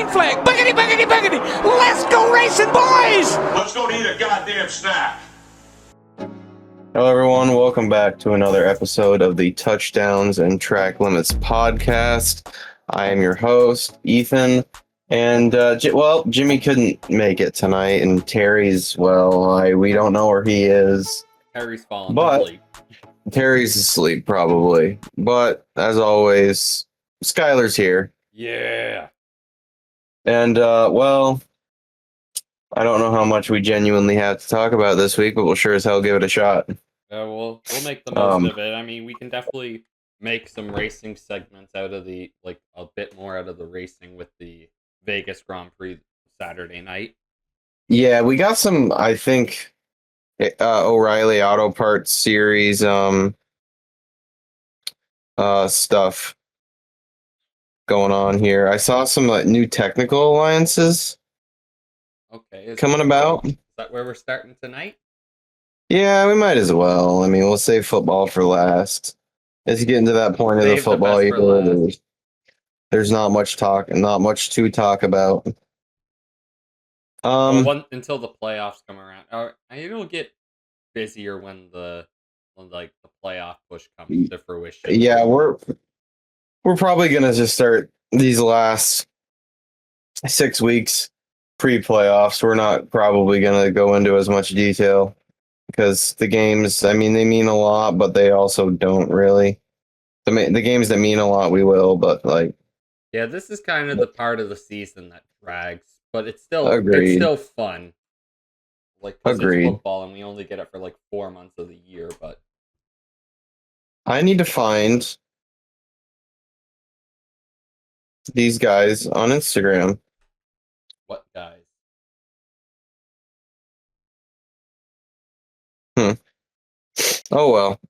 green flag. Biggity, biggity, biggity. Let's go racing, boys. Let's go eat a goddamn snack. Hello, everyone. Welcome back to another episode of the Touchdowns and Track Limits podcast. I am your host, Ethan, and Jimmy couldn't make it tonight, and Terry's we don't know where he is. Terry's falling asleep. Terry's asleep, probably. But as always, Skylar's here. Yeah. And I don't know how much we genuinely have to talk about this week, but we'll sure as hell give it a shot. We'll make the most of it. I mean, we can definitely make some racing segments out of a bit more out of the racing with the Vegas Grand Prix Saturday night. Yeah, we got some, I think, O'Reilly Auto Parts series stuff going on here. I saw some new technical alliances coming about. Is that where we're starting tonight? Yeah, we might as well. I mean, we'll save football for last. As you get into that point of the football year, there's not much to talk about. Until the playoffs come around. It'll get busier when the playoff push comes to fruition. Yeah, we're probably gonna just start these last 6 weeks pre-playoffs. We're not probably gonna go into as much detail because the games, I mean, they mean a lot, but they also don't really. The games that mean a lot, we will, but yeah, this is kind of the part of the season that drags, but it's still fun. Agreed. It's football, and we only get it for 4 months of the year. But I need to find these guys on Instagram. What guys? Oh well.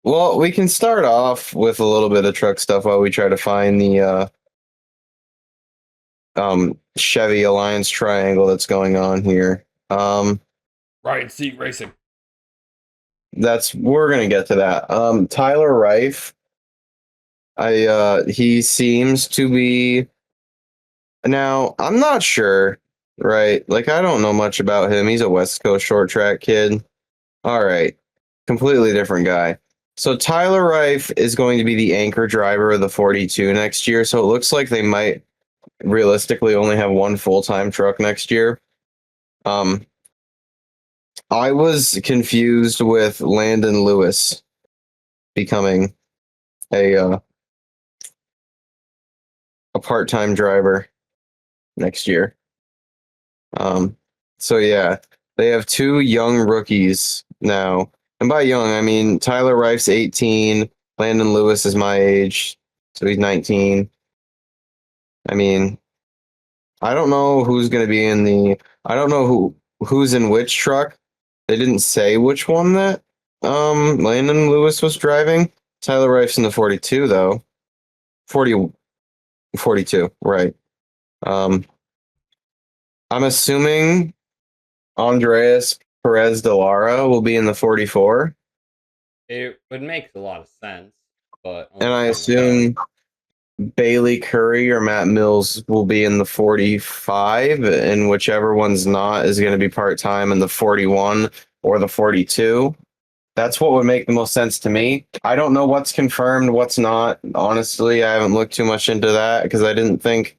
Well, we can start off with a little bit of truck stuff while we try to find the Chevy Alliance triangle that's going on here. Ryan Seat Racing. We're gonna get to that. Tyler Reif. He seems to be. Now, I'm not sure, right? I don't know much about him. He's a West Coast short track kid. All right. Completely different guy. So Tyler Reif is going to be the anchor driver of the 42 next year. So it looks like they might realistically only have one full-time truck next year. I was confused with Landon Lewis becoming a part-time driver next year. So yeah, they have two young rookies now. And by young, I mean Tyler Reif's 18, Landon Lewis is my age, so he's 19. I mean, I don't know who's going to be I don't know who's in which truck. They didn't say which one that Landon Lewis was driving. Tyler Reif's in the 42 though. 42, right. I'm assuming Andreas Perez de Lara will be in the 44. It would make a lot of sense, but and I assume Bailey Curry or Matt Mills will be in the 45, and whichever one's not is going to be part-time in the 41 or the 42. That's what would make the most sense to me. I don't know what's confirmed, what's not. Honestly, I haven't looked too much into that because I didn't think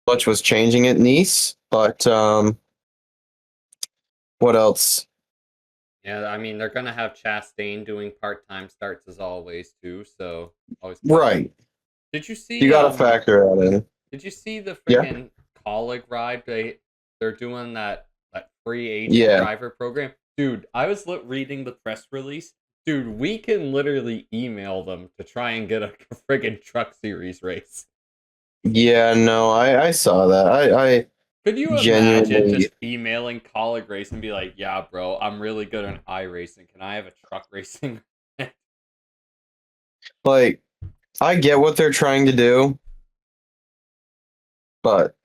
much was changing at Nice. But what else? Yeah, I mean, they're going to have Chastain doing part-time starts as always, too. So always right. Did you see? You got to factor that in. Did you see the freaking colleague ride? They're doing that free agent driver program. Dude, I was reading the press release. Dude, we can literally email them to try and get a friggin' truck series race. Yeah, no, I saw that. Could you imagine just emailing colleague race and be like, "Yeah, bro, I'm really good on iRacing. Can I have a truck racing?" I get what they're trying to do, but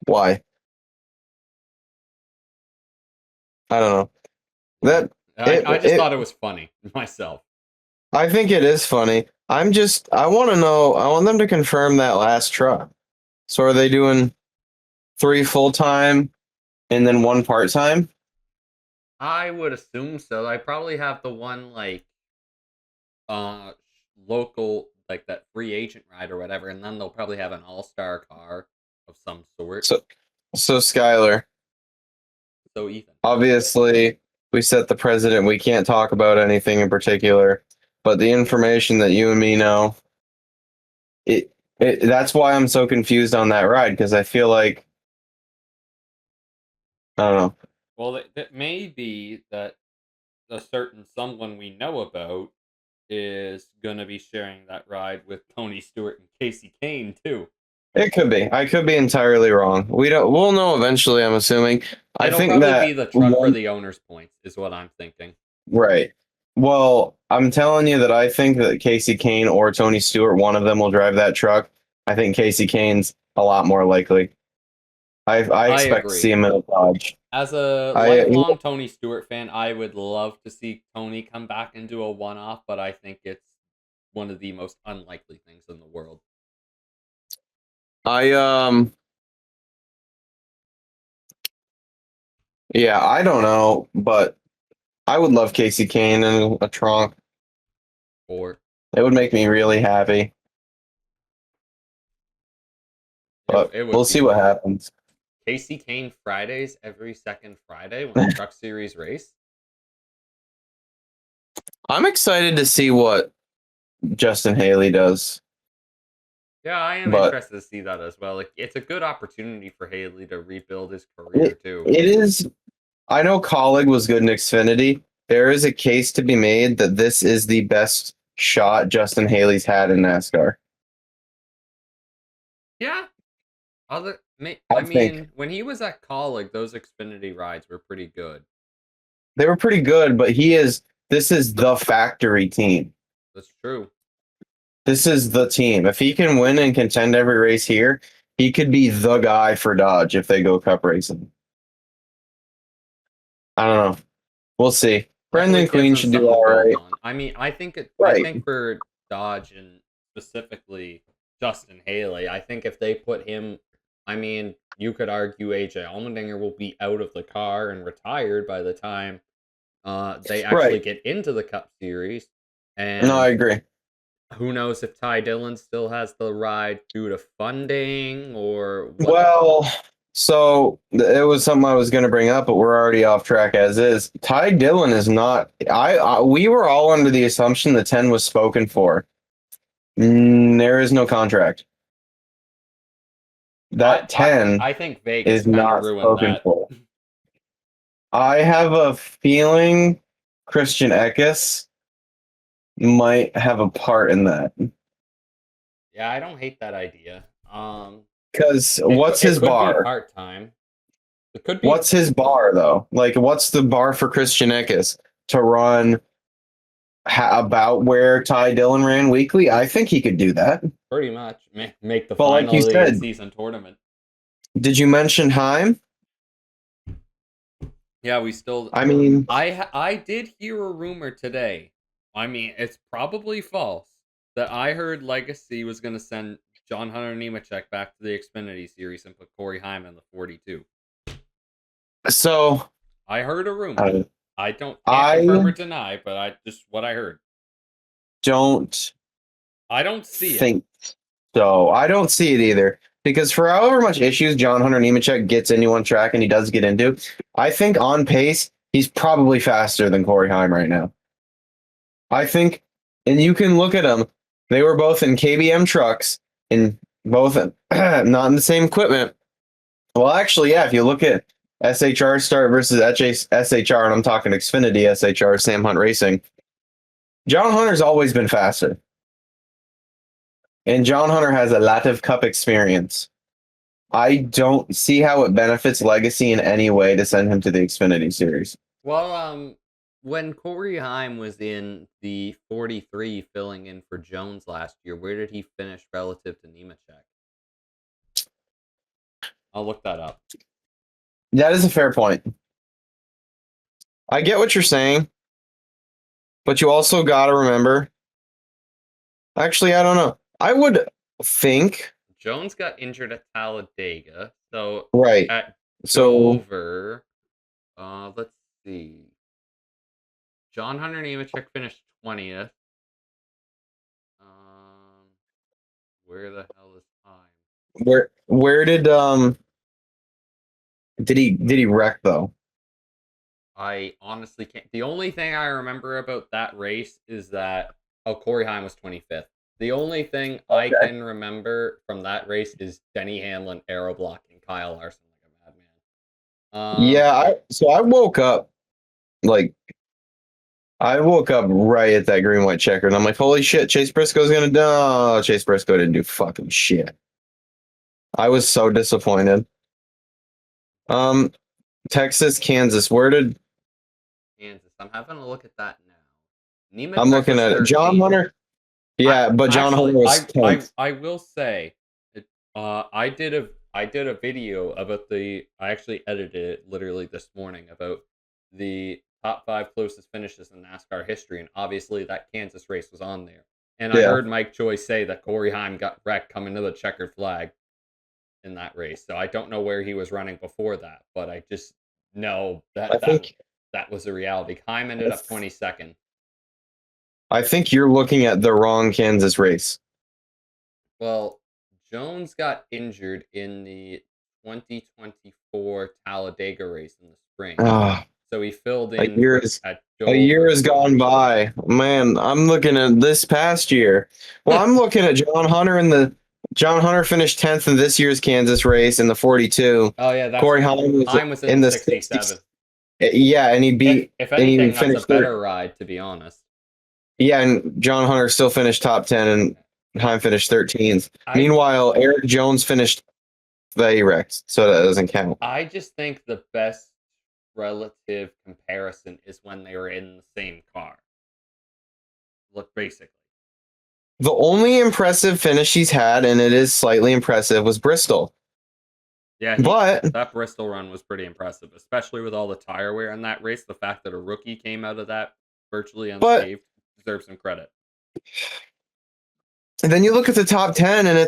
why? I don't know. I just thought it was funny myself. I think it is funny. I want to know, I want them to confirm that last truck. So are they doing 3 full-time and then 1 part-time? I would assume so. I probably have the one like uh local, like that free agent ride or whatever, and then they'll probably have an all-star car of some sort. So, Skylar, So Ethan. obviously, we set the precedent. We can't talk about anything in particular, but the information that you and me know, that's why I'm so confused on that ride, because I feel like, I don't know. Well, it may be that a certain someone we know about is gonna be sharing that ride with Tony Stewart and Casey Kane too. It could be. I could be entirely wrong. We'll know eventually, I'm assuming. I It'll think probably that be the truck for the owner's points, is what I'm thinking. right. Well, I'm telling you that I think that Casey Kane or Tony Stewart, one of them will drive that truck. I think Casey Kane's a lot more likely. I expect to agree. see him in a Dodge. As a lifelong Tony Stewart fan, I would love to see Tony come back and do a one-off, but I think it's one of the most unlikely things in the world. Yeah, I don't know, but I would love Casey Kane in a trunk. Or It would make me really happy. But it would we'll be see what happens. Casey Kane Fridays every second Friday when the Truck Series race. I'm excited to see what Justin Haley does. Yeah, I am interested to see that as well. Like, it's a good opportunity for Haley to rebuild his career too. It is. I know Colleague was good in Xfinity. There is a case to be made that this is the best shot Justin Haley's had in NASCAR. Yeah. I think. mean, when he was at Colleague, those Xfinity rides were pretty good. They were pretty good, but this is the factory team. That's true. This is the team. If he can win and contend every race here, he could be the guy for Dodge if they go cup racing. I don't know. We'll see. Brendan Queen should do all right. I mean, I think Right. I think for Dodge and specifically Justin Haley, I think if they put him, I mean, you could argue AJ Allmendinger will be out of the car and retired by the time they actually get into the Cup Series. And no, I agree. Who knows if Ty Dillon still has the ride due to funding or what? Well, so it was something I was going to bring up, but we're already off track as is. Ty Dillon is not. We were all under the assumption the 10 was spoken for. There is no contract. That 10 I think Vegas is not spoken that. for. I have a feeling Christian Eckes might have a part in that. Yeah, I don't hate that idea. Because what's his bar? Part time. It could be. What's his bar though? Like, what's the bar for Christian Eckes to run about where Ty Dillon ran weekly? I think he could do that. Pretty much make the But final like you said, season tournament. Did you mention Heim? Yeah, we still. I mean, I did hear a rumor today. I mean, it's probably false that I heard Legacy was going to send John Hunter Nemechek back to the Xfinity Series and put Corey Heim in the 42. So I heard a rumor. I can't confirm or deny, but I just what I heard. I don't see it. So I don't see it either. Because for however much issues John Hunter Nemechek gets into one track and he does get into, I think on pace, he's probably faster than Corey Heim right now. I think, and you can look at them, they were both in KBM trucks, and both not in the same equipment. Well, actually, yeah, if you look at SHR start versus SHR, and I'm talking Xfinity SHR, Sam Hunt Racing, John Hunter's always been faster. And John Hunter has a lot of Cup experience. I don't see how it benefits Legacy in any way to send him to the Xfinity Series. Well, when Corey Heim was in the 43 filling in for Jones last year, where did he finish relative to Nemechek? I'll look that up. That is a fair point. I get what you're saying, but you also got to remember Actually, I don't know. I would think. Jones got injured at Talladega, so Right. at So Dover, let's see. John Hunter Nemechek finished 20th. Where the hell is time? where did he wreck though? I honestly can't. The only thing I remember about that race is that Corey Heim was 25th. The only thing I can remember from that race is Denny Hamlin aero blocking Kyle Larson like a madman. Yeah, I woke up like right at that green white checker, and I'm like, holy shit, Chase Briscoe's gonna do. Oh, Chase Briscoe didn't do fucking shit. I was so disappointed. Texas, Kansas. Where did Kansas. I'm having a look at that now. I'm Nemechek looking was at it. John 13th. Hunter. Yeah, but John Actually, Hunter was 10th. I will say, I did a video about I actually edited it literally this morning about the top 5 closest finishes in NASCAR history, and obviously that Kansas race was on there. And I heard Mike Joy say that Corey Heim got wrecked coming to the checkered flag in that race. So I don't know where he was running before that, but I just know that that was the reality. Heim ended up 22nd. I think you're looking at the wrong Kansas race. Well, Jones got injured in the 2024 Talladega race in the spring. So he filled in a year has gone by. Man, I'm looking at this past year. Well, I'm looking at John Hunter John Hunter finished 10th in this year's Kansas race in the 42. Oh yeah, that's Corey Heim was in the 67. Yeah, and he beat. If anything, that's a better ride, to be honest. Yeah, and John Hunter still finished top 10, and Heim finished 13th. Meanwhile, Eric Jones finished the wrecked, so that doesn't count. I just think the best relative comparison is when they were in the same car. Look, basically. The only impressive finish he's had, and it is slightly impressive, was Bristol. Yeah, but that Bristol run was pretty impressive, especially with all the tire wear in that race. The fact that a rookie came out of that virtually unscathed deserves some credit. And then you look at the top 10, and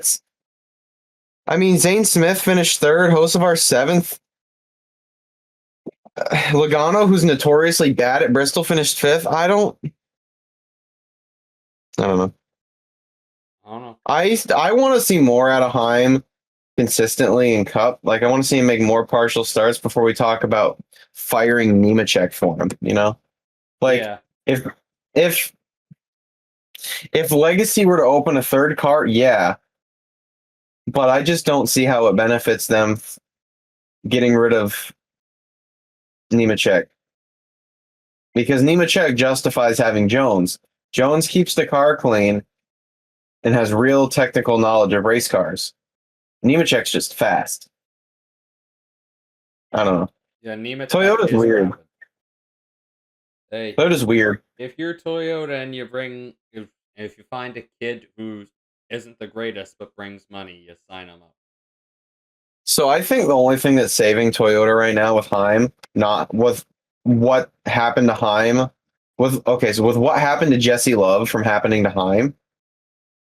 Zane Smith finished 3rd, Hocevar 7th. Logano, who's notoriously bad at Bristol, finished 5th. I don't know. I want to see more out of Heim consistently in Cup. Like, I want to see him make more partial starts before we talk about firing Nemechek for him, you know? Like, if Legacy were to open a 3rd car, yeah. But I just don't see how it benefits them getting rid of Nemechek. Because Nemechek justifies having Jones. Jones keeps the car clean and has real technical knowledge of race cars. Nemechek's just fast. I don't know. Yeah, Toyota's weird. Hey, Toyota's weird. If you're Toyota and you bring, if you find a kid who isn't the greatest but brings money, you sign him up. So I think the only thing that's saving Toyota right now with Heim, not with what happened to Heim, with what happened to Jesse Love from happening to Heim,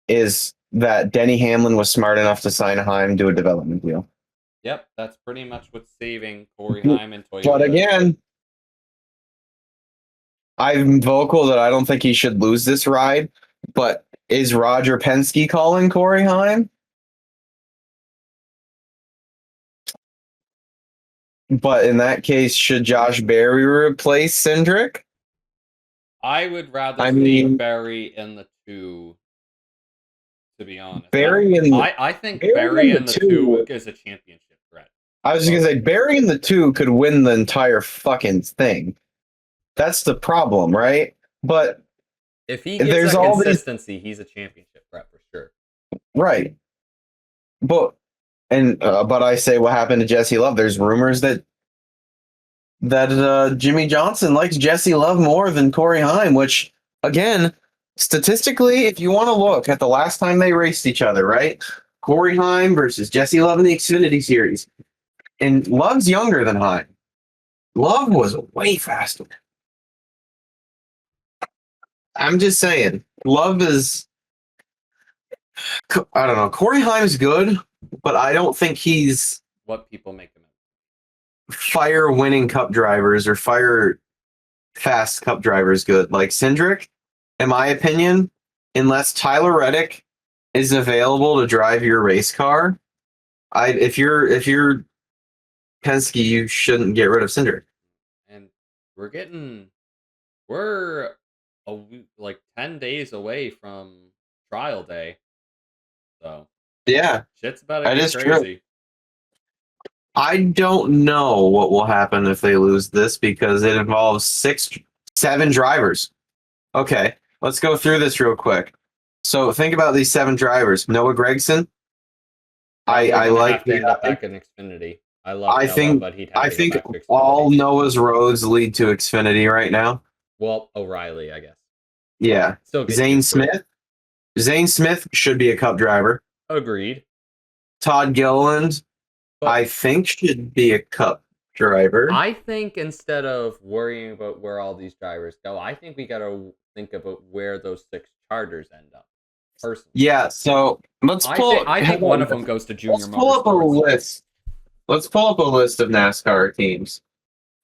is that Denny Hamlin was smart enough to sign Heim to a development deal. Yep, that's pretty much what's saving Corey Heim and Toyota. But again, I'm vocal that I don't think he should lose this ride, but is Roger Penske calling Corey Heim? But in that case, should Josh Berry replace Cindric? I would rather see Berry in the 2, to be honest. I think Berry in the 2 is a championship threat. I was just going to say, Berry in the 2 could win the entire fucking thing. That's the problem, right? But if he gets that consistency, he's a championship threat for sure. Right. But I say, what happened to Jesse Love? There's rumors that Jimmy Johnson likes Jesse Love more than Corey Heim, which, again, statistically, if you want to look at the last time they raced each other, right? Corey Heim versus Jesse Love in the Xfinity Series. And Love's younger than Heim. Love was way faster. I'm just saying, Love is I don't know. Corey Haim's good, but I don't think he's What people make him. fire-winning cup drivers or fire-fast cup drivers good. Like Cindric, in my opinion, unless Tyler Reddick is available to drive your race car, if you're Penske, you shouldn't get rid of Cindric. And we're like 10 days away from trial day. So Yeah, shit's about to that get is crazy. true. I don't know what will happen if they lose this because it involves 7 drivers. Okay, let's go through this real quick. So think about these 7 drivers. Noah Gragson. I like have to end up back in Xfinity. I love I Noah, think but he'd have I to go think back to Xfinity. all Noah's roads lead to Xfinity right now. Well, O'Reilly, I guess. Yeah. Still get Zane used to it. Smith. Zane Smith should be a cup driver. Agreed. Todd Gilliland, But I think, should be a cup driver. I think instead of worrying about where all these drivers go, I think we got to think about where those 6 charters end up. Personally. Yeah, so let's pull. I think one of them goes to Junior Let's pull up a Motorsports. list. Let's pull up a list of NASCAR teams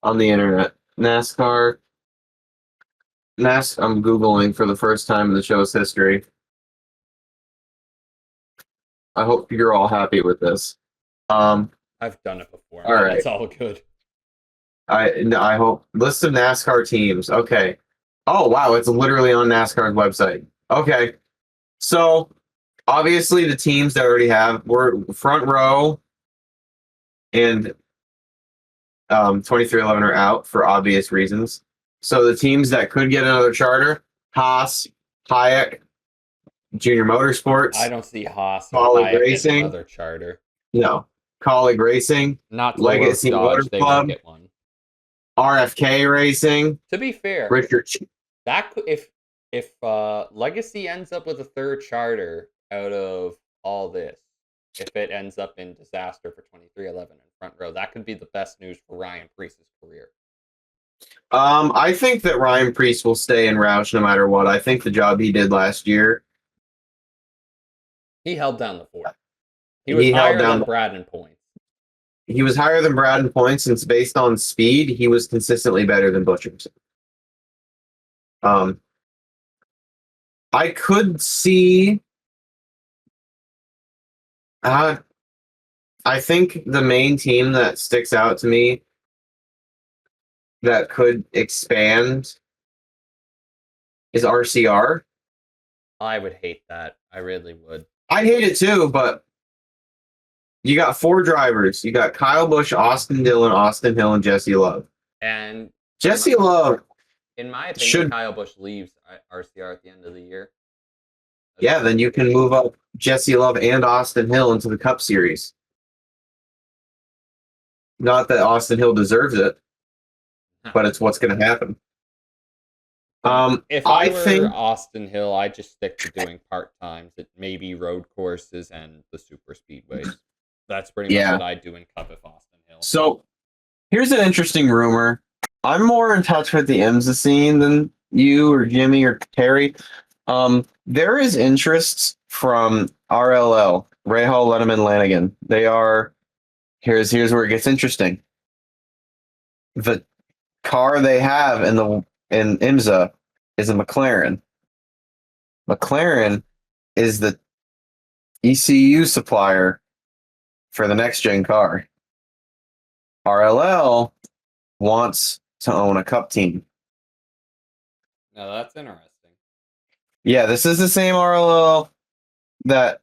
on the internet. NASCAR. I'm Googling for the first time in the show's history. I hope you're all happy with this. I've done it before. All right. It's all good. I hope list of NASCAR teams. Okay. Oh wow, it's literally on NASCAR's website. Okay. So obviously the teams that already have were Front Row and 2311 are out for obvious reasons. So the teams that could get another charter, Haas, Hayek, Junior Motorsports. I don't see Haas or Colleague Hayek Racing. getting another charter. No. Colleague Racing, Not Legacy Dodge, Motor they Club. won't get one. RFK Racing, To be fair, Richard. that if Legacy ends up with a 3rd charter out of all this, if it ends up in disaster for 2311 and Front Row, that could be the best news for Ryan Preece's career. I think that Ryan Preece will stay in Roush no matter what. I think the job he did last year. He held down the fort. He was higher than Brad in points. He was higher than Brad in points, since based on speed, he was consistently better than Butchers. I could see. I think the main team that sticks out to me that could expand is RCR. I would hate that. I really would. I hate it too, but you got 4 drivers. You got Kyle Busch, Austin Dillon, Austin Hill, and Jesse Love. And Jesse Love, in my opinion, Kyle Busch leaves RCR at the end of the year. Yeah, then you can move up Jesse Love and Austin Hill into the Cup Series. Not that Austin Hill deserves it, but it's what's going to happen. If I were Austin Hill, I'd just stick to doing part-times at maybe road courses and the super speedways. That's pretty much what I'd do in Cup if Austin Hill. So here's an interesting rumor. I'm more in touch with the IMSA scene than you or Jimmy or Terry. There is interest from RLL, Rahal, Letterman, Lanigan. They are here's where it gets interesting. The car they have in IMSA is a McLaren. McLaren is the ECU supplier for the next gen car. RLL wants to own a Cup team. Now that's interesting. Yeah, this is the same RLL that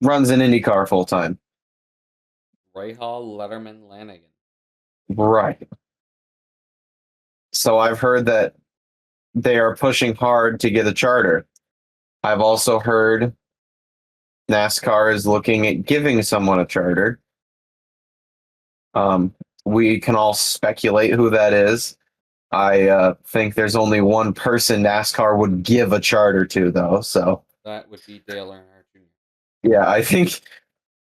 runs an IndyCar full time. Rahal, Letterman, Lanigan. Right. So I've heard that they are pushing hard to get a charter. I've also heard NASCAR is looking at giving someone a charter. We can all speculate who that is. I think there's only one person NASCAR would give a charter to, though. So that would be Dale Earnhardt Jr. Yeah, I think,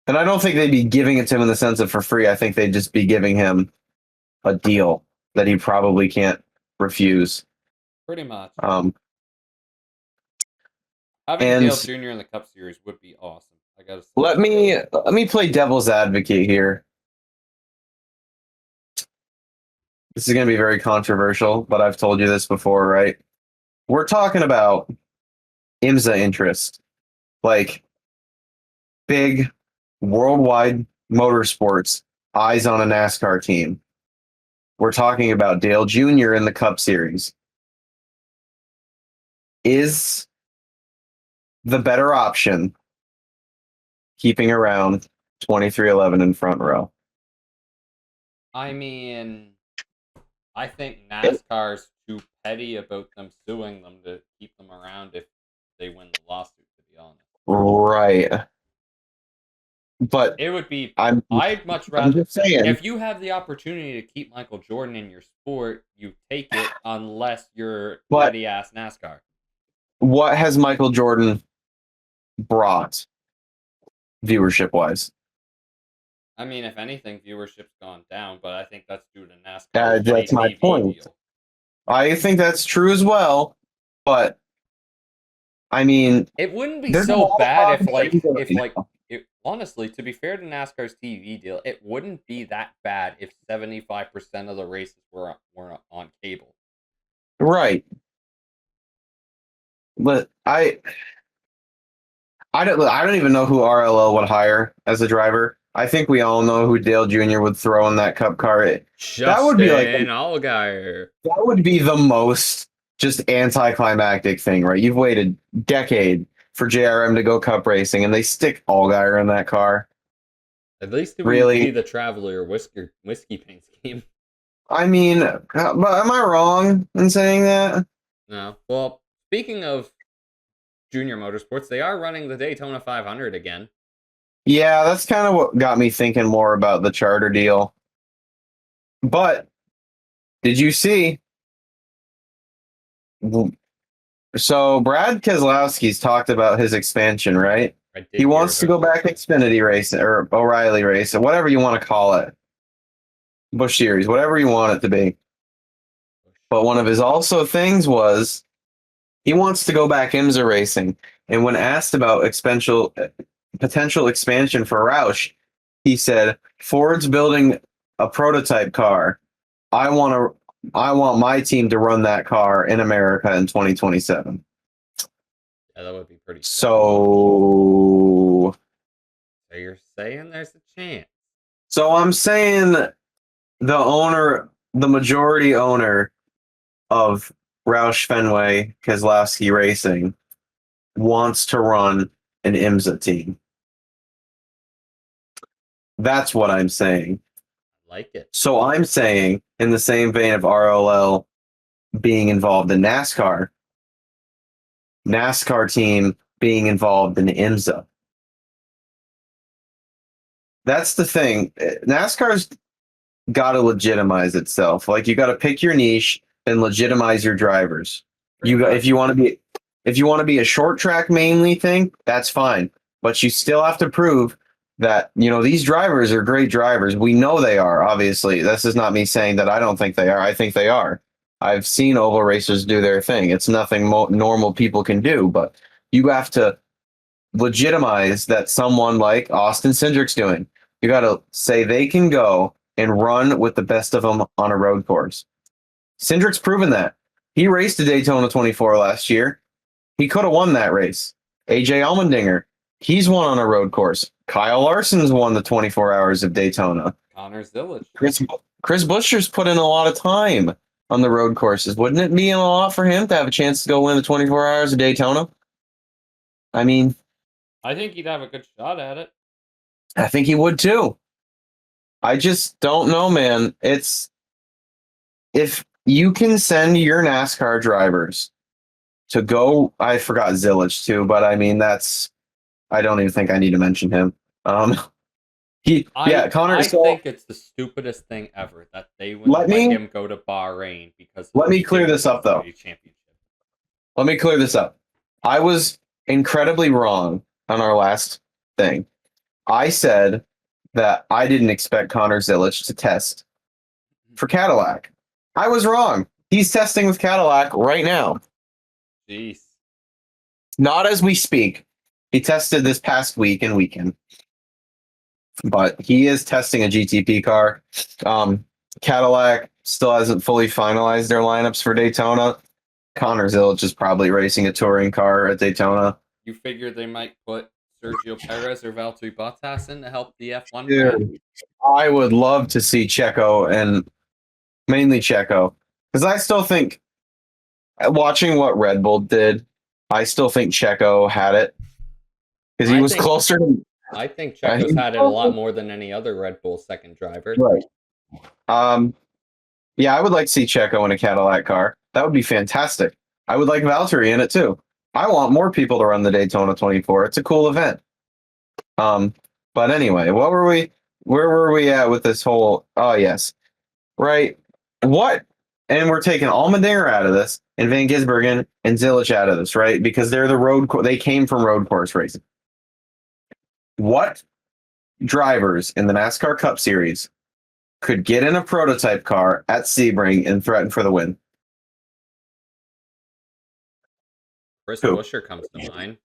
and I don't think they'd be giving it to him in the sense of for free. I think they'd just be giving him a deal that he probably can't refuse. Pretty much. Having Dale Jr. in the Cup Series would be awesome. I gotta say. Let me play devil's advocate here. This is going to be very controversial, but I've told you this before, right? We're talking about IMSA interest, like big worldwide motorsports, eyes on a NASCAR team. We're talking about Dale Jr. in the Cup Series. Is the better option keeping around 2311 in front row? I mean, I think NASCAR's too petty about them suing them to keep them around if they win the lawsuit, to be honest. Right. But It would be. I'd much I'm rather. just saying. If you have the opportunity to keep Michael Jordan in your sport, you take it unless you're petty ass NASCAR. What has Michael Jordan brought viewership wise? I mean, if anything, viewership's gone down, but I think that's due to NASCAR. That's my point. Deal. I think that's true as well, but I mean, it wouldn't be so bad if honestly, to be fair to NASCAR's TV deal, it wouldn't be that bad if 75% of the races were on cable. Right. But I don't even know who RLL would hire as a driver. I think we all know who Dale Jr. would throw in that Cup car. That would be like Allgaier. That would be the most just anticlimactic thing, right? You've waited a decade for JRM to go Cup racing, and they stick Allgaier in that car. At least it really would be the Traveler whiskey paint scheme. I mean, but am I wrong in saying that? No. Well, speaking of Junior Motorsports, they are running the Daytona 500 again. Yeah, that's kind of what got me thinking more about the charter deal. But did you see? So Brad Keselowski's talked about his expansion, right? He wants to go back Xfinity race or O'Reilly race or whatever you want to call it. Busch Series, whatever you want it to be. But one of his also things was he wants to go back IMSA racing. And when asked about potential expansion for Roush, he said, Ford's building a prototype car. I want my team to run that car in America in 2027. Yeah, that would be pretty. So you're saying there's a chance? So I'm saying the majority owner of Roush Fenway Keselowski Racing wants to run an IMSA team. That's what I'm saying. I like it. So I'm saying, in the same vein of RLL being involved in NASCAR team being involved in IMSA. That's the thing. NASCAR's got to legitimize itself. Like, you got to pick your niche and legitimize your drivers. If you want to be a short track mainly thing, that's fine. But you still have to prove that, these drivers are great drivers. We know they are, obviously. This is not me saying that I don't think they are. I think they are. I've seen oval racers do their thing. It's nothing normal people can do, but you have to legitimize that someone like Austin Cindric's doing. You got to say they can go and run with the best of them on a road course. Cindric's proven that. He raced a Daytona 24 last year. He could have won that race. AJ Allmendinger, he's won on a road course. Kyle Larson's won the 24 hours of Daytona. Connor Zillage. Chris Buescher's put in a lot of time on the road courses. Wouldn't it be a lot for him to have a chance to go win the 24 hours of Daytona? I mean, I think he'd have a good shot at it. I think he would too. I just don't know, man. If you can send your NASCAR drivers to go, I forgot Zillage too, but I mean, I don't even think I need to mention him. Connor. I think it's the stupidest thing ever that they would let him go to Bahrain because. Let me clear this up, though. Let me clear this up. I was incredibly wrong on our last thing. I said that I didn't expect Connor Zillage to test for Cadillac. I was wrong. He's testing with Cadillac right now. Jeez. Not as we speak. He tested this past week and weekend, but he is testing a GTP car. Cadillac still hasn't fully finalized their lineups for Daytona. Connor Zilch is probably racing a touring car at Daytona. You figure they might put Sergio Perez or Valtteri Bottas in to help the F1 brand? Dude, I would love to see Checo, and mainly Checo, because I still think, watching what Red Bull did, I still think Checo had it, because he was closer. I think Checo's had it a lot more than any other Red Bull second driver. Right. Yeah, I would like to see Checo in a Cadillac car. That would be fantastic. I would like Valtteri in it too. I want more people to run the Daytona 24. It's a cool event. But anyway, where were we at with this whole, oh yes. Right. What? And we're taking Allmendinger out of this and Van Gisbergen and Zilic out of this, right? Because they're they came from road course racing. What drivers in the NASCAR Cup Series could get in a prototype car at Sebring and threaten for the win? Chris Buescher comes to mind.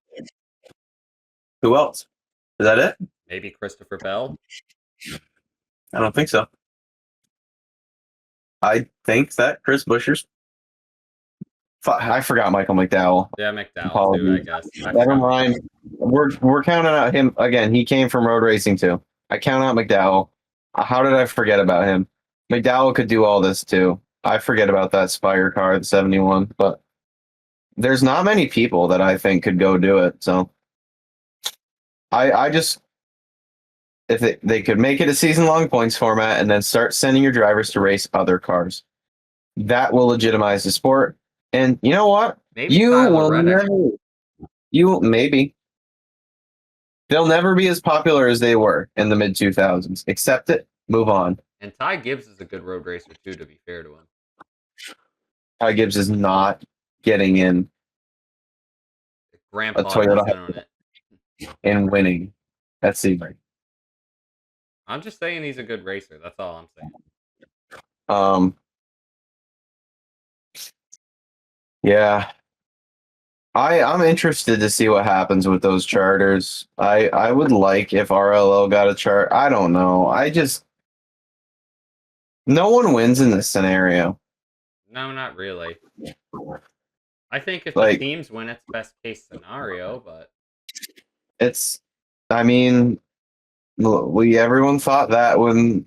Who else? Is that it? Maybe Christopher Bell? I don't think so. I think that Chris Buescher's... I forgot Michael McDowell. Yeah, McDowell too, I guess. Never mind. We're counting out him again. He came from road racing too. I count out McDowell. How did I forget about him? McDowell could do all this too. I forget about that Spire car, the 71, but there's not many people that I think could go do it. So I just, if they could make it a season-long points format and then start sending your drivers to race other cars, that will legitimize the sport. And you know what? Maybe Maybe. They'll never be as popular as they were in the mid-2000s. Accept it, move on. And Ty Gibbs is a good road racer too, to be fair to him. Ty Gibbs is not getting in Grandpa a Toyota own it. And winning at Sebring. I'm just saying he's a good racer. That's all I'm saying. Yeah. I'm interested to see what happens with those charters. I would like if RLL got a chart. I don't know. No one wins in this scenario. No, not really. I think if the teams win, it's best case scenario, but everyone thought that when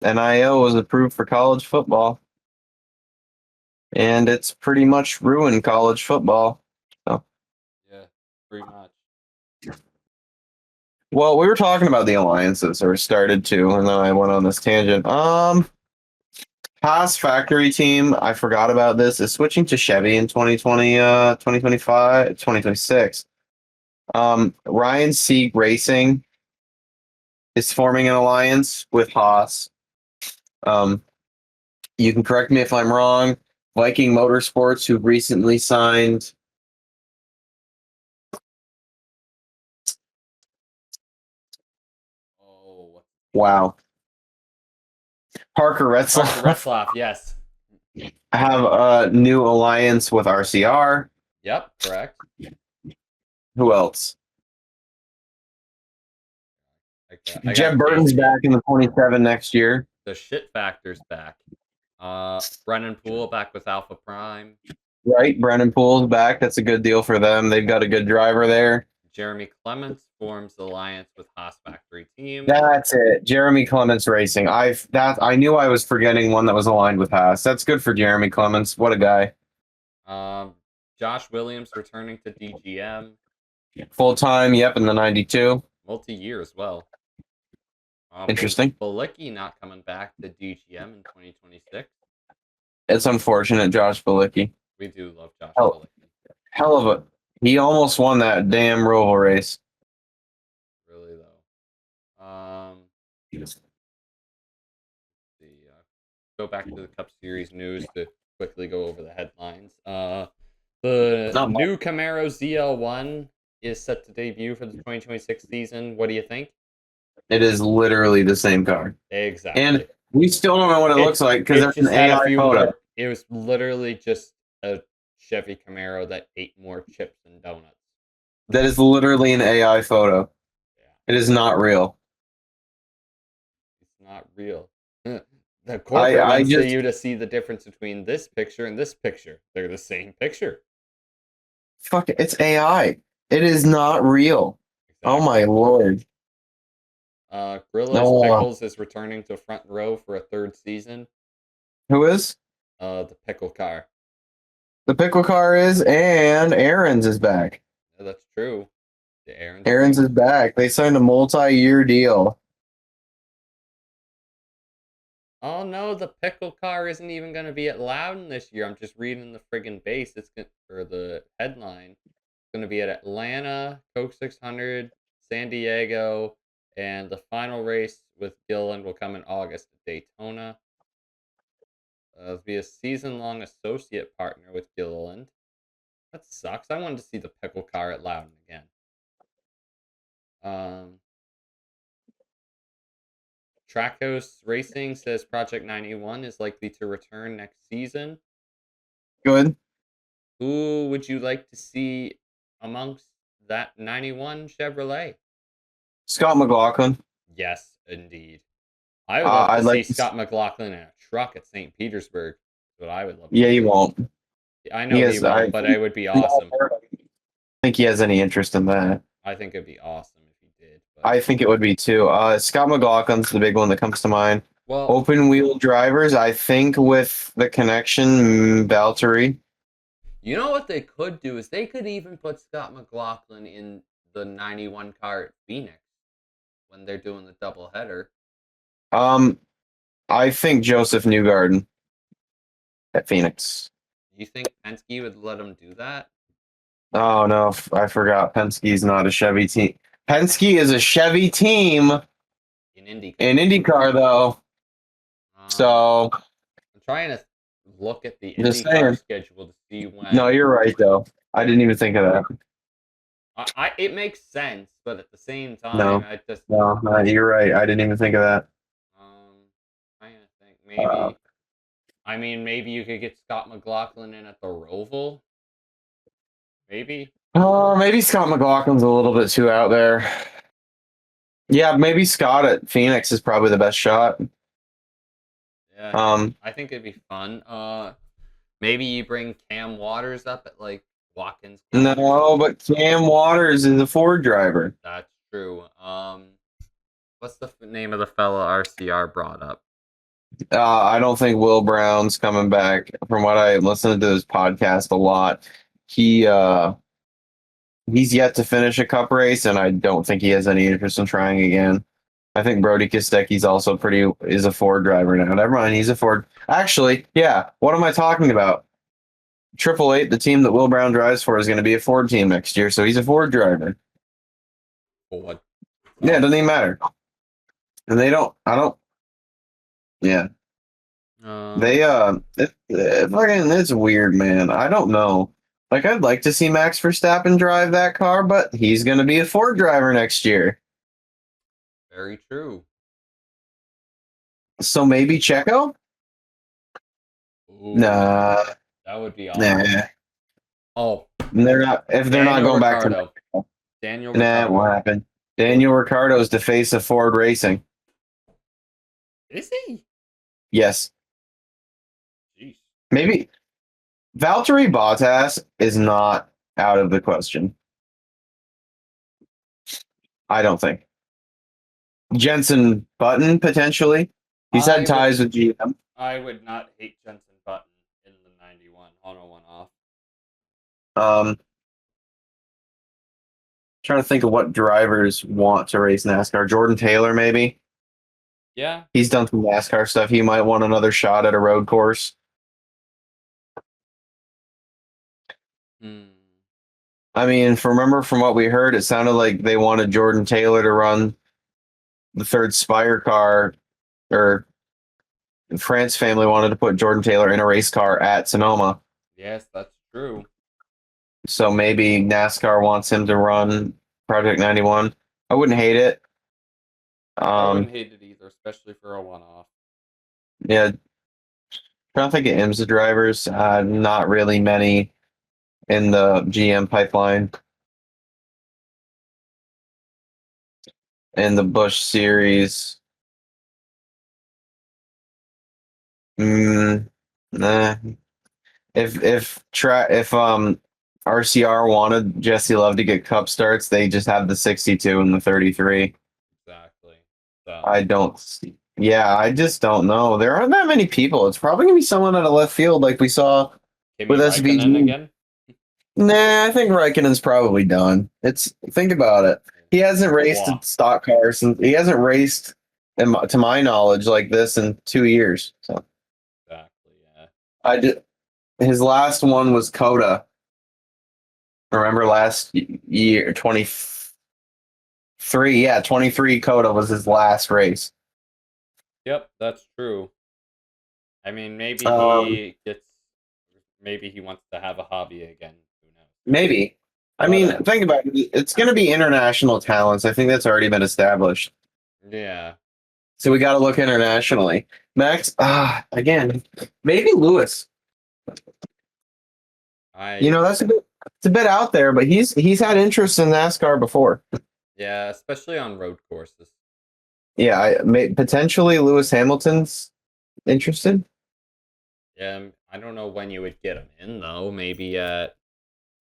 NIL was approved for college football. And it's pretty much ruined college football. So. Yeah, pretty much. Well, we were talking about the alliances, or started to, and then I went on this tangent. Haas factory team, I forgot about this, is switching to Chevy in 2026. Ryan Sieg Racing is forming an alliance with Haas. You can correct me if I'm wrong. Viking Motorsports, who recently signed wow. Parker Retzlaff, yes. have a new alliance with RCR. Yep, correct. Who else? Jeb Burton's back in the 27 next year. The shit factor's back. Brennan Poole back with Alpha Prime. Right, Brennan Poole's back. That's a good deal for them. They've got a good driver there. Jeremy Clements forms the alliance with Haas Factory Team. That's it. Jeremy Clements Racing. I knew I was forgetting one that was aligned with Haas. That's good for Jeremy Clements. What a guy. Josh Williams returning to DGM. Full time, yep, in the 92. Multi-year as well. Interesting. Balicki not coming back to DGM in 2026. It's unfortunate, Josh Balicki. We do love Josh Balicki. Hell of a... He almost won that damn Roval race. Really, though. Go back to the Cup Series news to quickly go over the headlines. The new Camaro ZL1 is set to debut for the 2026 season. What do you think? It is literally the same car. Exactly. And we still don't know what it looks like because there's an AI photo. It was literally just a Chevy Camaro that ate more chips and donuts. That is literally an AI photo. Yeah, It is not real. it's not real. The corporate I wants just you to see the difference between this picture and this picture. They're the same picture. fuck it. It's AI. It is not real. Oh Exactly. my lord. Grillo's No. Pickles is returning to front row for a third season. Who is? The pickle car. The pickle car is, and Aaron's is back. Yeah, that's true. The Aaron's Aaron's is back. They signed a multi-year deal. Oh no, the pickle car isn't even going to be at Loudon this year. I'm just reading the friggin' base. Or the headline. It's going to be at Atlanta, Coke 600, San Diego, and the final race with Gilliland will come in August at Daytona. It'll be a season-long associate partner with Gilliland. That sucks. I wanted to see the pickle car at Loudon again. Trackhouse Racing says Project 91 is likely to return next season. Good. Who would you like to see amongst that 91 Chevrolet? Scott McLaughlin. Yes, indeed. I would love to I'd see like to Scott McLaughlin in a truck at St. Petersburg. That's what I would love to Yeah, he see. won't. I know he won't, but it would be awesome. I think he has any interest in that. I think it'd be awesome if he did. But... I think it would be too. Scott McLaughlin's the big one that comes to mind. Well, open wheel drivers, I think with the connection, Valtteri. You know what they could do is they could even put Scott McLaughlin in the 91 car at Phoenix when they're doing the doubleheader. I think Joseph Newgarden at Phoenix. You think Penske would let him do that? Oh no, I forgot. Penske's not a Chevy team. Penske is a Chevy team In IndyCar. in IndyCar though. So I'm trying to look at the Just IndyCar saying. schedule to see when. No, you're right though. I didn't even think of that. It makes sense, but at the same time, No. I just No, you're right. I didn't even think of that. trying to think maybe. I mean, maybe you could get Scott McLaughlin in at the Roval. Maybe. Maybe Scott McLaughlin's a little bit too out there. Yeah, maybe Scott at Phoenix is probably the best shot. Yeah. I think it'd be fun. Maybe you bring Cam Waters up at like Watkins. No, but Cam Waters is a Ford driver. That's true. What's the name of the fellow RCR brought up? I don't think Will Brown's coming back. From what I listened to his podcast a lot, he's yet to finish a cup race, and I don't think he has any interest in trying again. I think Brody Kostecki's also is a Ford driver now. Never mind, he's a Ford. Actually, yeah. What am I talking about? 888, the team that Will Brown drives for, is going to be a Ford team next year, so he's a Ford driver. Well, what? Yeah, it doesn't even matter. And yeah. It's weird, man. I don't know. Like, I'd like to see Max Verstappen drive that car, but he's going to be a Ford driver next year. Very true. So maybe Checo? Ooh, Nah. that would be awesome. Nah. Oh, They're not going back to Daniel Nah, Ricciardo. what happened? Daniel Ricciardo's the face of Ford Racing. Is he? Yes. Jeez. Maybe Valtteri Bottas is not out of the question. I don't think. Jensen Button, potentially. He's had ties with GM. I would not hate Jensen Button in the 91 on a one-off. Trying to think of what drivers want to race NASCAR. Jordan Taylor, maybe. Yeah. He's done some NASCAR stuff. He might want another shot at a road course. I mean, from what we heard, it sounded like they wanted Jordan Taylor to run the third Spire car, or the France family wanted to put Jordan Taylor in a race car at Sonoma. Yes, that's true. So maybe NASCAR wants him to run Project 91. I wouldn't hate it. I wouldn't hate it either, especially for a one-off. Yeah. Trying to think of IMSA drivers. Not really many in the GM pipeline. in the Busch Series. Nah. If RCR wanted Jesse Love to get Cup starts, they just have the 62 and the 33. Exactly. So I don't see. Yeah, I just don't know. There aren't that many people. It's probably gonna be someone at a left field like we saw Kimi with Räikkönen SVG. again. Nah, I think Raikkonen's probably done. Think about it. He hasn't raced Wow. stock cars and he hasn't raced, to my knowledge, like this in 2 years. So Exactly. Yeah. I did. His last one was Coda. Remember last year, 23. Yeah, 23 Coda was his last race. Yep, that's true. I mean, Um, maybe he wants to have a hobby again. Who knows? maybe. I But mean, think about it. It's going to be international talents. I think that's already been established. yeah, So we got to look internationally. Max, again, maybe Lewis. I It's a bit out there, but he's had interest in NASCAR before. yeah, especially on road courses. Yeah, potentially Lewis Hamilton's interested. Yeah, I don't know when you would get him in though. Maybe at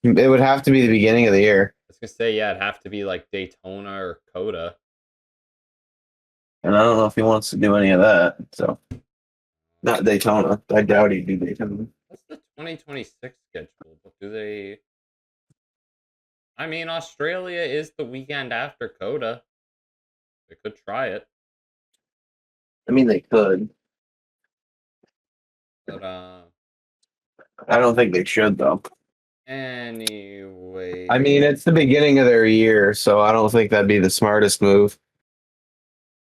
It would have to be the beginning of the year. I was gonna say yeah, it'd have to be like Daytona or Coda. And I don't know if he wants to do any of that. So, not Daytona. I doubt he'd do Daytona. What's the 2026 schedule? But do they? I mean, Australia is the weekend after Coda. They could try it, I mean, they could. but I don't think they should, though. anyway. I mean, it's the beginning of their year, so I don't think that'd be the smartest move.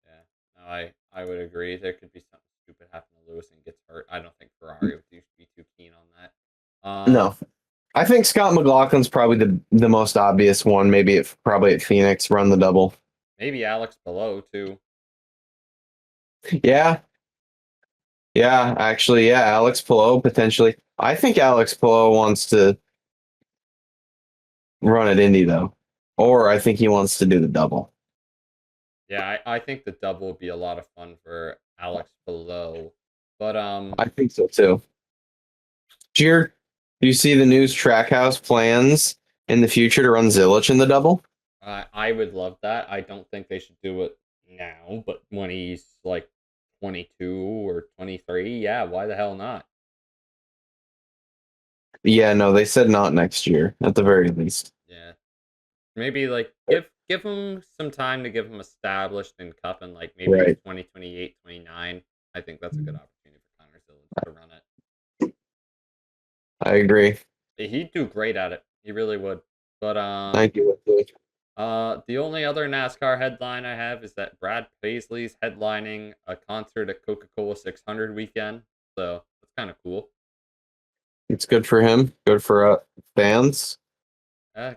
Yeah, no, I would agree. There could be something stupid happen to Lewis and gets hurt. I don't think Ferrari would be too keen on that. No. I think Scott McLaughlin's probably the most obvious one. Probably at Phoenix, run the double. Maybe Alex Below too. Yeah. Yeah, actually, yeah, Alex Palou potentially. I think Alex Palou wants to run at Indy though. Or I think he wants to do the double. Yeah, I think the double would be a lot of fun for Alex Below. But I think so too. Do you see the news Trackhouse plans in the future to run Zilich in the double? I would love that. I don't think they should do it now, but when he's like 22 or 23, yeah, why the hell not? Yeah, no, they said not next year, at the very least. Yeah. Maybe like give him some time to give him established in Cup and like maybe Right. 2028, 29. I think that's a good opportunity for Connor Zillage to run it. I agree. He'd do great at it. He really would. But Thank you. the only other NASCAR headline I have is that Brad Paisley's headlining a concert at Coca-Cola 600 weekend. So that's kind of cool. It's good for him. Good for fans.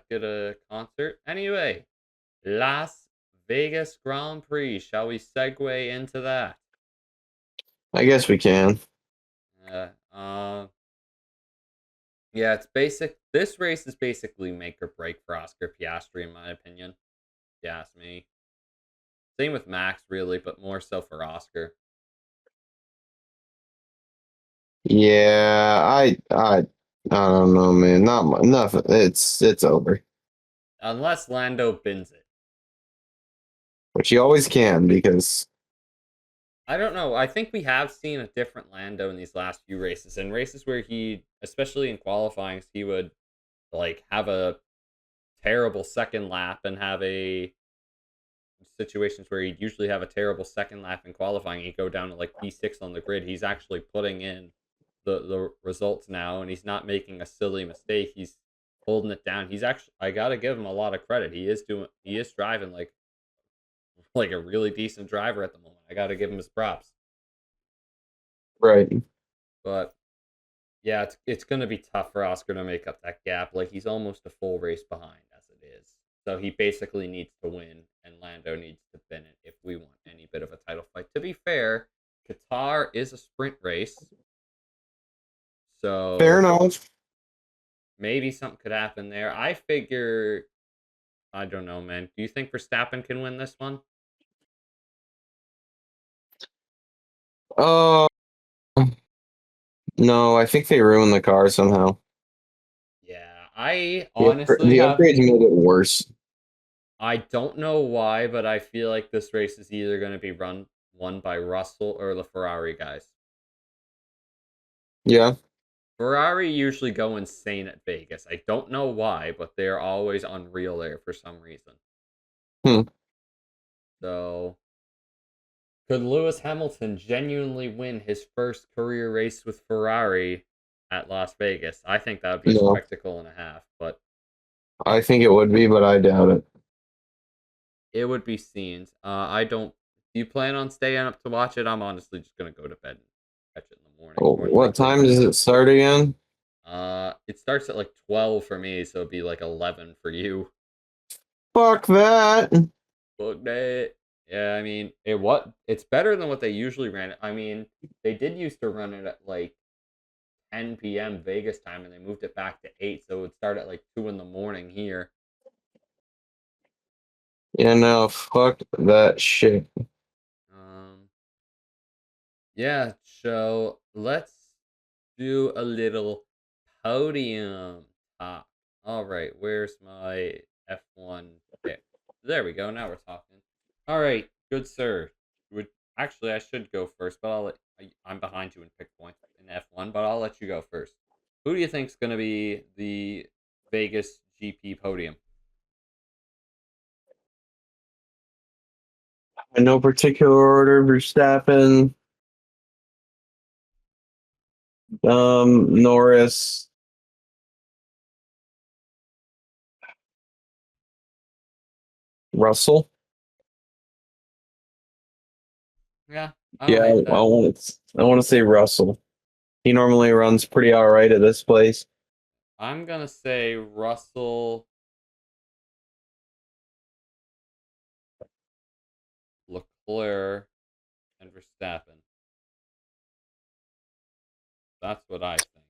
Good concert. Anyway, Las Vegas Grand Prix. Shall we segue into that? I guess we can. Yeah, it's basic. This race is basically make or break for Oscar Piastri, in my opinion. If you ask me. Same with Max, really, but more so for Oscar. Yeah, I don't know, man. Not nothing. It's over. Unless Lando bins it. Which you always can because I don't know. I think we have seen a different Lando in these last few races. In races where he, especially in qualifying, he would like have a terrible second lap and have a situations where he'd usually have a terrible second lap in qualifying. He'd go down to like P6 on the grid. He's actually putting in the results now, and he's not making a silly mistake. He's holding it down. He's actually, I gotta give him a lot of credit. He is driving like a really decent driver at the moment. I gotta give him his props. right. But yeah, it's gonna be tough for Oscar to make up that gap. Like he's almost a full race behind as it is. So he basically needs to win, and Lando needs to bin it if we want any bit of a title fight. To be fair, Qatar is a sprint race, so Fair enough. maybe something could happen there. I figure I don't know, man. Do you think Verstappen can win this one? Oh, no, I think they ruined the car somehow. Yeah, I The honestly have. upgrades made it worse. I don't know why, but I feel like this race is either going to be won by Russell or the Ferrari guys. Yeah. Ferrari usually go insane at Vegas. I don't know why, but they're always unreal there for some reason. Hmm. So, could Lewis Hamilton genuinely win his first career race with Ferrari at Las Vegas? I think that would be a No, spectacle and a half, but I think it would be, but I doubt it. it would be scenes. I don't. Do you plan on staying up to watch it? I'm honestly just gonna go to bed and catch it in the morning, Oh, more than what likely. time does it start again? It starts at like 12 for me, so it'd be like 11 for you. Fuck that. Fuck that. Yeah, I mean, it's better than what they usually ran it. I mean, they did used to run it at like 10 p.m. Vegas time, and they moved it back to 8, so it would start at like 2 in the morning here. Yeah, no, fuck that shit. Um, yeah, so let's do a little podium talk. All right, where's my F1 pick? There we go. Now we're talking. All right, good sir. Would actually I should go first, but I'm behind you in pick points in F1, but I'll let you go first. Who do you think's going to be the Vegas GP podium? In no particular order, Verstappen, Norris, Russell. Yeah, I Yeah, don't hate that. I want to say Russell. He normally runs pretty all right at this place. I'm gonna say Russell, Leclerc, and Verstappen. That's what I think.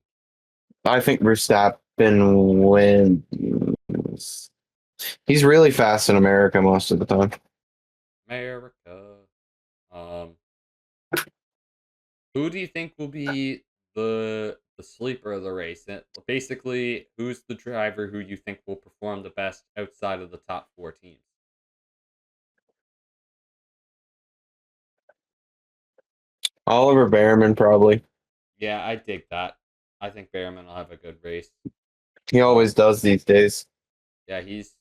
I think Verstappen wins. He's really fast in America most of the time. America. Um, who do you think will be the sleeper of the race? And basically, who's the driver who you think will perform the best outside of the top 4 teams? Oliver Behrman probably. Yeah, I dig that. I think Behrman will have a good race. He always Um, does these days. yeah, he's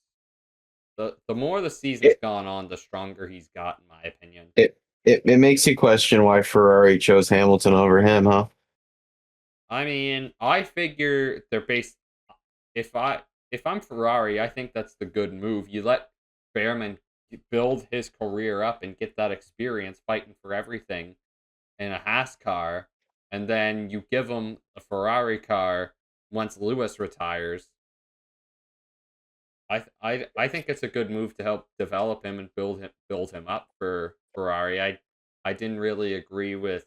the more the season's gone on, the stronger he's got, in my opinion. It makes you question why Ferrari chose Hamilton over him, huh? I mean, I figure they're based. If I if I'm Ferrari, I think that's the good move. You let Behrman build his career up and get that experience fighting for everything in a Haas car, and then you give him a Ferrari car once Lewis retires. I think it's a good move to help develop him and build him up for Ferrari. I didn't really agree with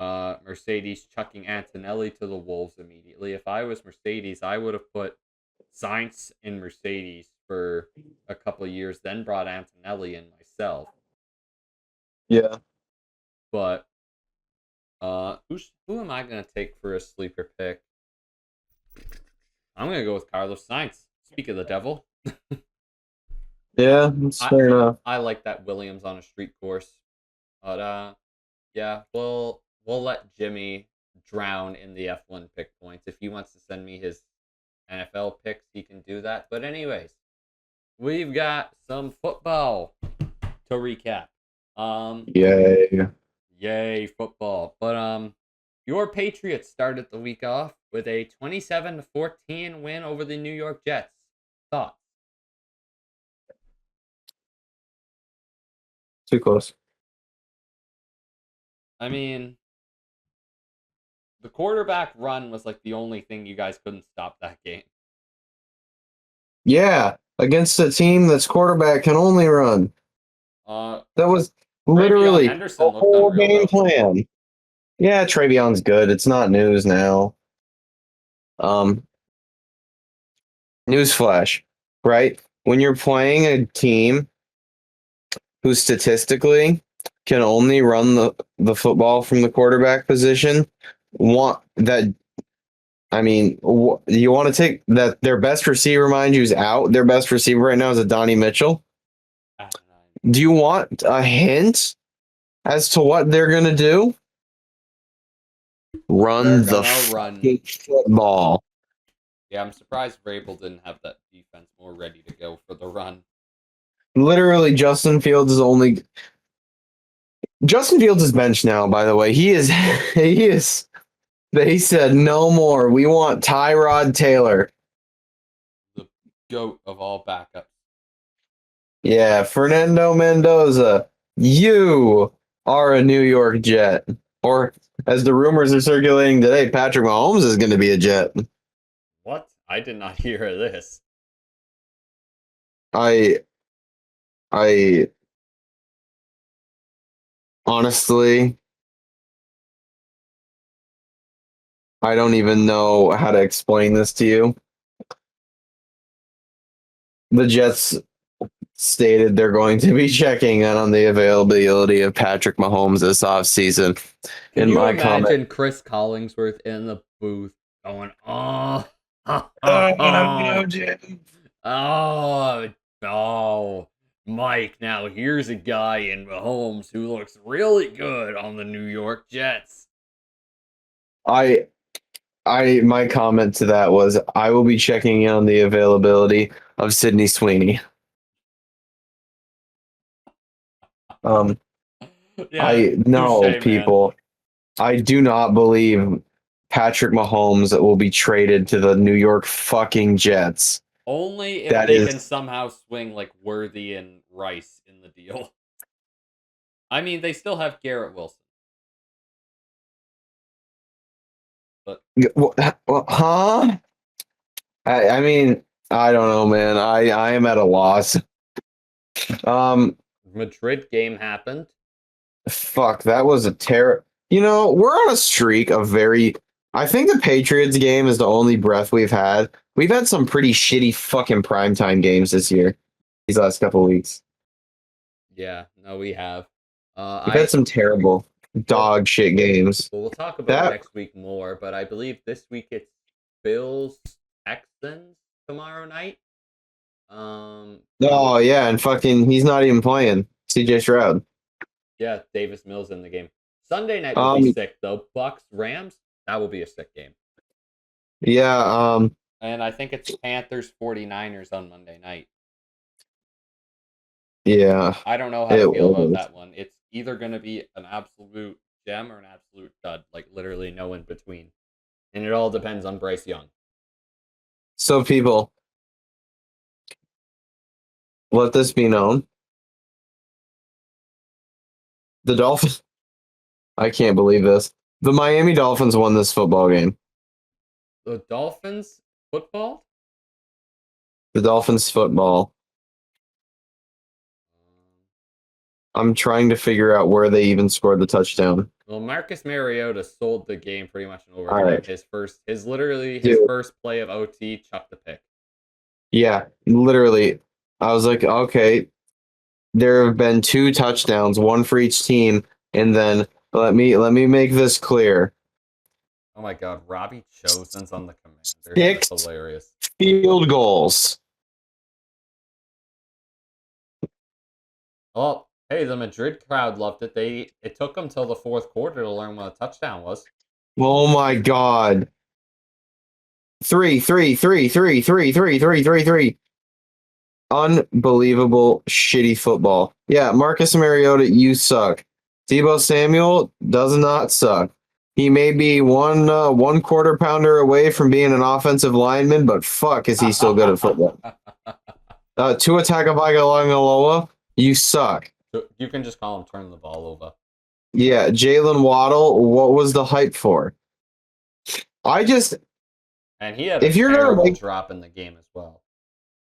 Mercedes chucking Antonelli to the wolves immediately. If I was Mercedes, I would have put Sainz in Mercedes for a couple of years, then brought Antonelli in myself. Yeah. But who am I gonna take for a sleeper pick? I'm gonna go with Carlos Sainz. Speak of the devil. Yeah, that's I fair enough. I like that Williams on a street course. But yeah, we'll let Jimmy drown in the F1 pick points. If he wants to send me his NFL picks, he can do that. But anyways, we've got some football to recap. Yay. Yay football. But your Patriots started the week off with a 27-14 win over the New York Jets. Thoughts? Too close. I mean, the quarterback run was like the only thing you guys couldn't stop that game. Yeah, against a team that's quarterback can only run. That was Travion literally the Henderson looked whole unreal game though. plan. Yeah, Travion's good. It's not news now. Um, Newsflash, right? when you're playing a team who statistically can only run the football from the quarterback position, want that. I mean, you want to take that their best receiver, mind you, is out. Their best receiver right now is Donnie Mitchell. Do you want a hint as to what they're gonna do? Run the fucking football. Yeah, I'm surprised Vrabel didn't have that defense more ready to go for the run. Literally, Justin Fields is benched now, by the way. He is he is they said no more. We want Tyrod Taylor. The GOAT of all backups. Yeah, Fernando Mendoza, you are a New York Jet. Or as the rumors are circulating today, Patrick Mahomes is going to be a Jet. What? I did not hear this. I honestly, I don't even know how to explain this to you. The Jets stated they're going to be checking in on the availability of Patrick Mahomes this offseason. Can you imagine Chris Collingsworth in the booth going, oh, Mike, now here's a guy in Mahomes who looks really good on the New York Jets. My comment to that was I will be checking in on the availability of Sidney Sweeney. People. I do not believe Patrick Mahomes will be traded to the New York fucking Jets. Only if they can somehow swing like Worthy and Rice in the deal. I mean, they still have Garrett Wilson. But huh? I mean, I don't know, man. I am at a loss. Madrid game happened. Fuck, that was a terror. You know, we're on a streak of I think the Patriots game is the only breath we've had. We've had some pretty shitty fucking primetime games this year. These last couple of weeks. Yeah, no, we have. We've had some terrible dog shit games. Well, we'll talk about next week more, but I believe this week it's Bills Texans tomorrow night. Oh yeah, and fucking he's not even playing. CJ Stroud. Yeah, Davis Mills in the game. Sunday night will be sick though. Bucks Rams, that will be a sick game. Yeah, and I think it's Panthers 49ers on Monday night. Yeah. I don't know how to feel about that one. It's either going to be an absolute gem or an absolute dud, like literally no in between. And it all depends on Bryce Young. So people, let this be known. The Dolphins, I can't believe this. The Miami Dolphins won this football game. The Dolphins football? The Dolphins football. I'm trying to figure out where they even scored the touchdown. Well, Marcus Mariota sold the game pretty much in overtime. Right. His first play of OT, chucked the pick. Yeah, literally. I was like, okay, there have been 2 touchdowns, one for each team, and then let me make this clear. Oh my God, Robbie Chosen's on the Commanders. 6 That's hilarious. Field goals. Oh, hey, the Madrid crowd loved it. It took them till the 4th quarter to learn what a touchdown was. Oh my God. 3. Unbelievable shitty football. Yeah, Marcus Mariota, you suck. Deebo Samuel does not suck. He may be one quarter pounder away from being an offensive lineman, but fuck, is he still good at football? Tua Tagovailoa, you suck. You can just call him turn the ball over. Yeah, Jalen Waddle, what was the hype for? And he had a terrible drop in the game as well.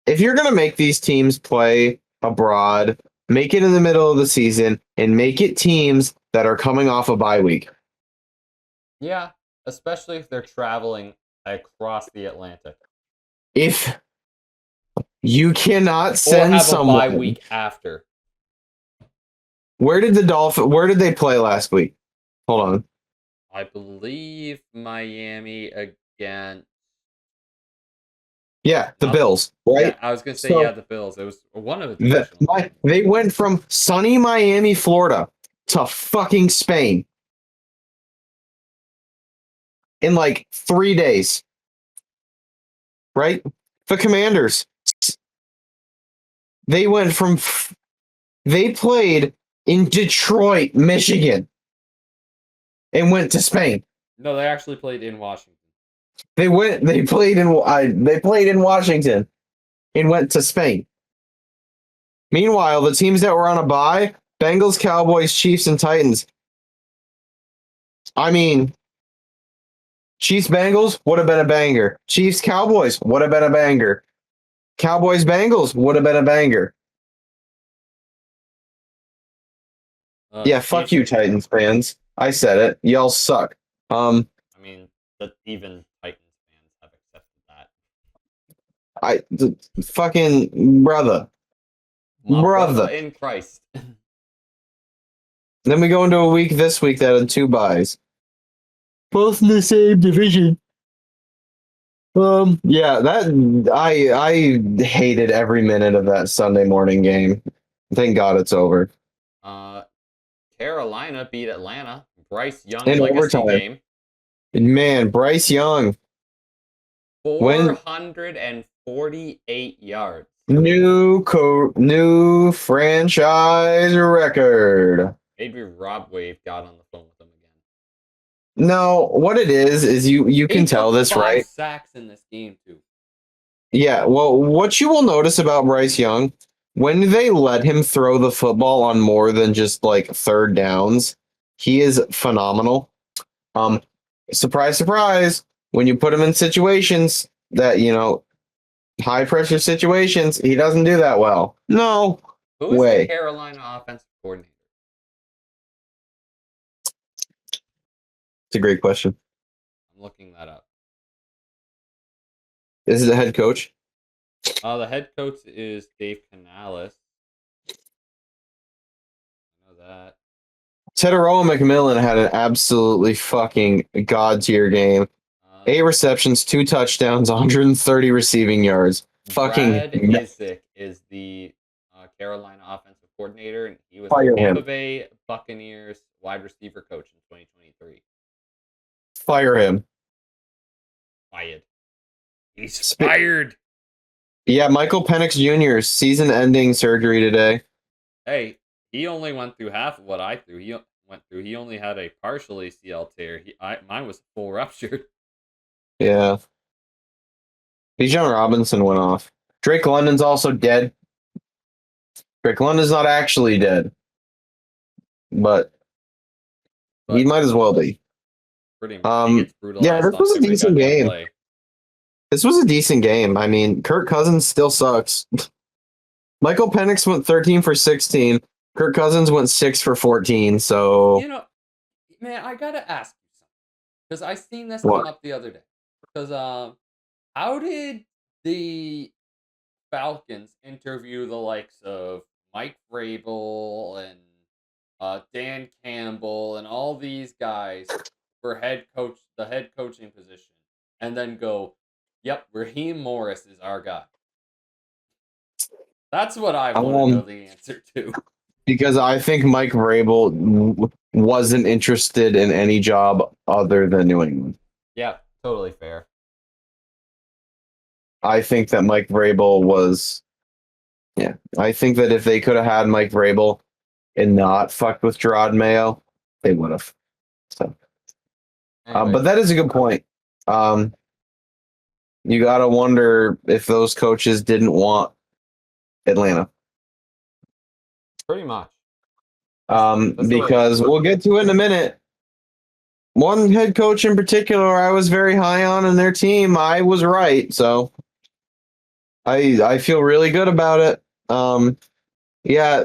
If you're gonna make these teams play abroad, make it in the middle of the season, and make it teams that are coming off a bye week. Yeah, especially if they're traveling across the Atlantic. If You cannot Or send have a bye someone. week after. Where did they play last week? Hold on. I believe Miami again. Yeah, the Huh? Bills, right? Yeah, I was gonna say So the Bills. It was one of the divisional. they went from sunny Miami, Florida to fucking Spain in like 3 days, right? The Commanders, they went from they played in Detroit, Michigan, and went to Spain. No, they actually played in Washington. They played in Washington and went to Spain. Meanwhile, the teams that were on a bye, Bengals, Cowboys, Chiefs, and Titans. I mean, Chiefs, Bengals would have been a banger. Chiefs, Cowboys would have been a banger. Cowboys, Bengals would have been a banger. Yeah, fuck Chiefs- you, Titans fans. I said it. Y'all suck. I mean, even Titans fans have accepted that. Fucking brother. My Brother. in Christ. Then we go into a week this week that had 2 buys. Both in the same division. Yeah, that I hated every minute of that Sunday morning game. Thank God it's over. Carolina beat Atlanta. Bryce Young In legacy overtime. game. Man, Bryce Young. 448 yards. New franchise record. Maybe Rob Wave got on the phone with him again. No, what it is you can tell this, right? 5 sacks in this game too. Yeah, well, what you will notice about Bryce Young, when they let him throw the football on more than just like third downs, he is phenomenal. Surprise, surprise, when you put him in situations that, high pressure situations, he doesn't do that well. No Who is way. the Carolina offensive coordinator? It's a great question. I'm looking that up. Is it the head coach? The head coach is Dave Canales. I know that. Teteroa McMillan had an absolutely fucking god tier game. 8 receptions, 2 touchdowns, 130 receiving yards. Brad Fucking Isick is the Carolina offensive coordinator, and he was Fire the him. Tampa Bay Buccaneers wide receiver coach in 2023. fire him. Fired. He's fired. Yeah, Michael Penix Jr.'s season-ending surgery today. Hey, he only went through half of what I threw. He only had a partial ACL tear. Mine was full ruptured. Yeah. Bijan Robinson went off. Drake London's also dead. Drake London's not actually dead. But he might as well be. Pretty much. He gets brutalized. Yeah, this was a every decent goddamn game. play. This was a decent game. I mean, Kirk Cousins still sucks. Michael Penix went 13 for 16. Kirk Cousins went 6 for 14. So, Man, I gotta ask you something because I seen this What? come up the other day. Because how did the Falcons interview the likes of Mike Vrabel and Dan Campbell and all these guys for the head coaching position, and then go, "Yep, Raheem Morris is our guy." That's what I want to know the answer to. because I think Mike Vrabel wasn't interested in any job other than New England. Yeah, totally fair. I think that Mike Vrabel was, yeah. I think that if they could have had Mike Vrabel and not fucked with Gerard Mayo, they would have. So, Anyway, but that is a good point. You gotta wonder if those coaches didn't want Atlanta. pretty much. That's the way- Because we'll get to it in a minute. One head coach in particular I was very high on in their team. I was right, so I feel really good about it. Yeah,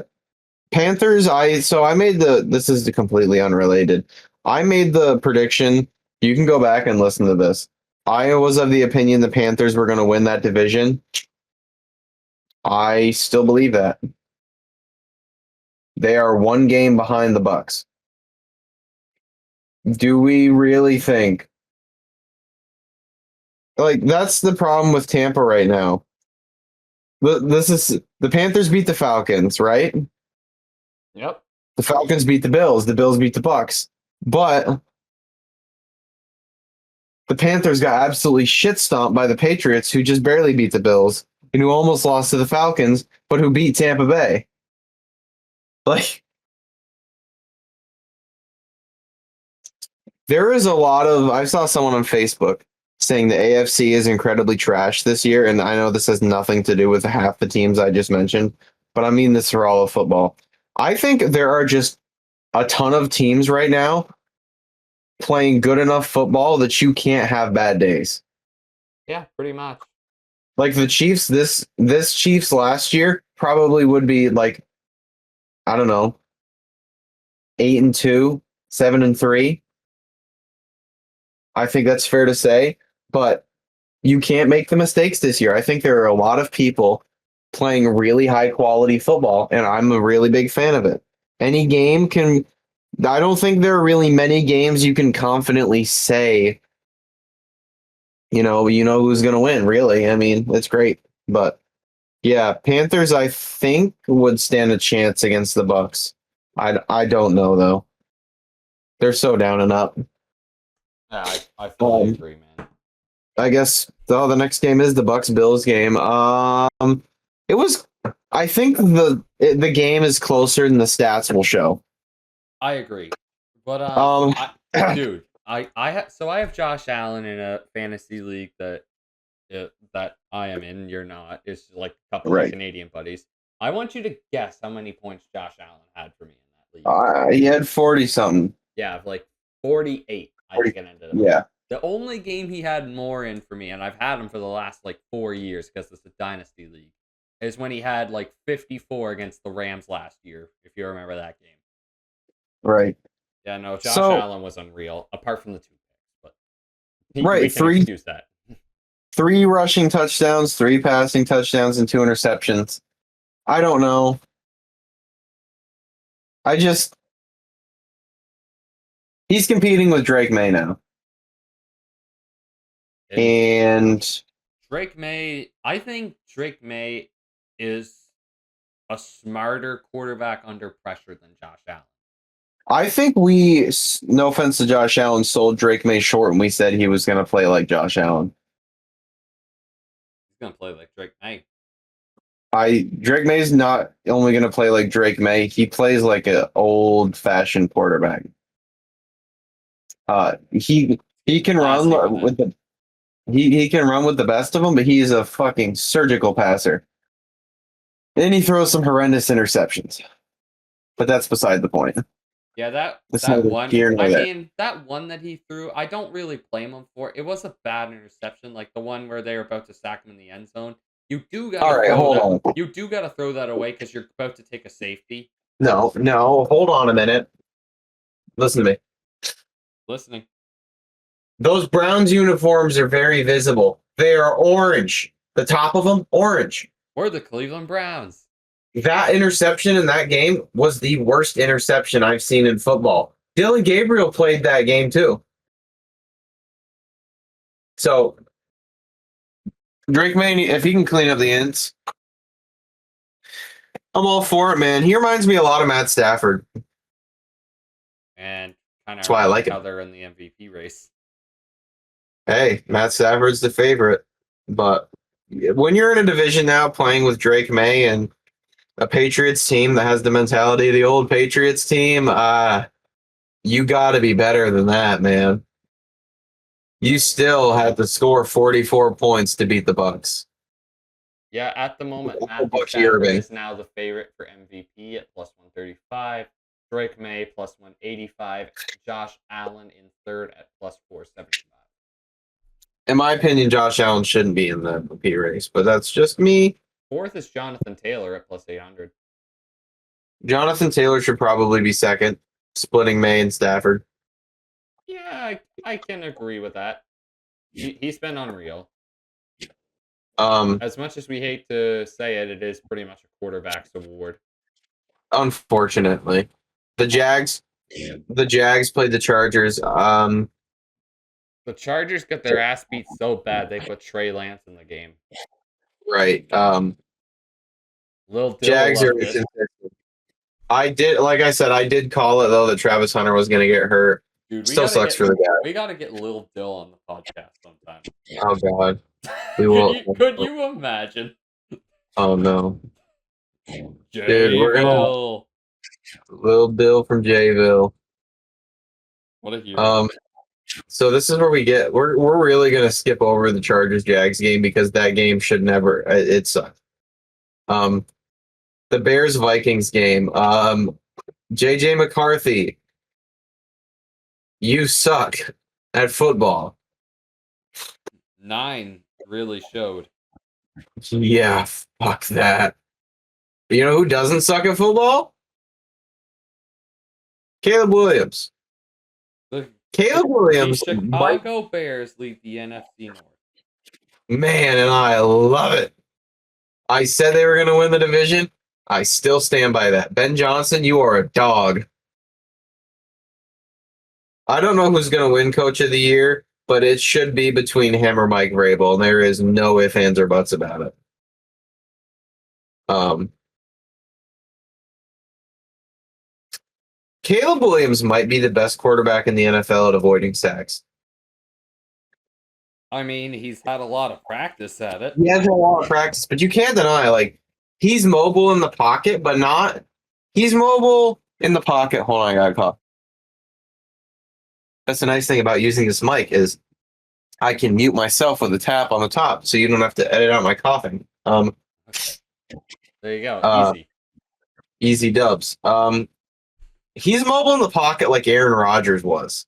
Panthers, I made this is completely unrelated. I made the prediction. You can go back and listen to this. I was of the opinion the Panthers were going to win that division. I still believe that. They are one game behind the Bucks. Do we really think? Like, that's the problem with Tampa right now. This is the Panthers beat the Falcons, right? Yep. The Falcons beat the Bills. The Bills beat the Bucks. But the Panthers got absolutely shit stomped by the Patriots, who just barely beat the Bills and who almost lost to the Falcons, but who beat Tampa Bay. Like, there is a lot of. I saw someone on Facebook saying the AFC is incredibly trash this year, and I know this has nothing to do with half the teams I just mentioned, but I mean this for all of football. I think there are just a ton of teams right now playing good enough football that you can't have bad days. Yeah, pretty much. Like the Chiefs, this Chiefs last year probably would be like, I don't know, 8-2, 7-3. I think that's fair to say, but you can't make the mistakes this year. I think there are a lot of people playing really high quality football, and I'm a really big fan of it. Any game can. I don't think there are really many games you can confidently say, you know who's going to win. Really, I mean, it's great, but yeah, Panthers I think would stand a chance against the Bucks. I don't know though. They're so down and up. Yeah, I fully agree, man. I guess the next game is the Bucks Bills game. It was. I think the game is closer than the stats will show. I agree, but dude, I have Josh Allen in a fantasy league that I am in. You're not. It's like a couple of Canadian buddies. I want you to guess how many points Josh Allen had for me in that league. He had 40 something. Yeah, like 48. I think it ended up. Yeah. The only game he had more in for me, and I've had him for the last like 4 years because it's a dynasty league, is when he had like 54 against the Rams last year. If you remember that game. Right. Yeah, no, Josh Allen was unreal, apart from the 2 picks, but we can excuse that. 3 rushing touchdowns, 3 passing touchdowns, and 2 interceptions. I don't know. He's competing with Drake May now. And Drake May, I think Drake May is a smarter quarterback under pressure than Josh Allen. I think we, no offense to Josh Allen, sold Drake May short and we said he was going to play like Josh Allen. He's going to play like Drake May. Drake May's not only going to play like Drake May, he plays like an old-fashioned quarterback. He can run with the he can run with the best of them, but he's a fucking surgical passer. And he throws some horrendous interceptions. But that's beside the point. Yeah, that one. That one that he threw, I don't really blame him for. It was a bad interception, like the one where they were about to sack him in the end zone. You do gotta throw that away because you're about to take a safety. No, hold on a minute. Listen to me. Listening. Those Browns uniforms are very visible. They are orange. The top of them, orange. We're the Cleveland Browns. That interception in that game was the worst interception I've seen in football. Dylan Gabriel played that game too. So, Drake May, if he can clean up the ends, I'm all for it, man. He reminds me a lot of Matt Stafford. And kind of that's why I like each other in the MVP race. Hey, Matt Stafford's the favorite. But when you're in a division now playing with Drake May and a Patriots team that has the mentality of the old Patriots team, you got to be better than that, man. You still have to score 44 points to beat the Bucks. Yeah, at the moment, Matthew Stafford is now the favorite for MVP at plus 135. Drake May plus 185. Josh Allen in third at plus 475. In my opinion, Josh Allen shouldn't be in the MVP race, but that's just me. Fourth is Jonathan Taylor at plus 800. Jonathan Taylor should probably be second, splitting May and Stafford. Yeah, I can agree with that. He's been unreal. As much as we hate to say it, it is pretty much a quarterback's award. Unfortunately, the Jags played the Chargers. The Chargers got their ass beat so bad they put Trey Lance in the game. Right. Lil Dill Jags are loved it. consistent. I did call it though that Travis Hunter was going to get hurt. Dude, Still sucks for the guy. We gotta get Lil Dill on the podcast sometime. Oh God, we will. Could you imagine? Oh no, Dude, we're gonna Lil Bill from Jayville. What a hero. So this is where we're really gonna skip over the Chargers Jags game because that game should never. It sucked. The Bears Vikings game. JJ McCarthy, you suck at football. 9 really showed. Yeah, fuck that. You know who doesn't suck at football? Caleb Williams. Caleb Williams. The Chicago Bears lead the NFC North. Man, and I love it. I said they were going to win the division. I still stand by that. Ben Johnson, you are a dog. I don't know who's going to win Coach of the Year, but it should be between him or Mike Vrabel, and there is no ifs, ands, or buts about it. Caleb Williams might be the best quarterback in the NFL at avoiding sacks. I mean, he's had a lot of practice at it. He has a lot of practice, but you can't deny, like, he's mobile in the pocket, but not. He's mobile in the pocket. Hold on, I got a call. That's the nice thing about using this mic is I can mute myself with a tap on the top, so you don't have to edit out my coughing. Okay. There you go. Easy. Easy dubs. He's mobile in the pocket like Aaron Rodgers was.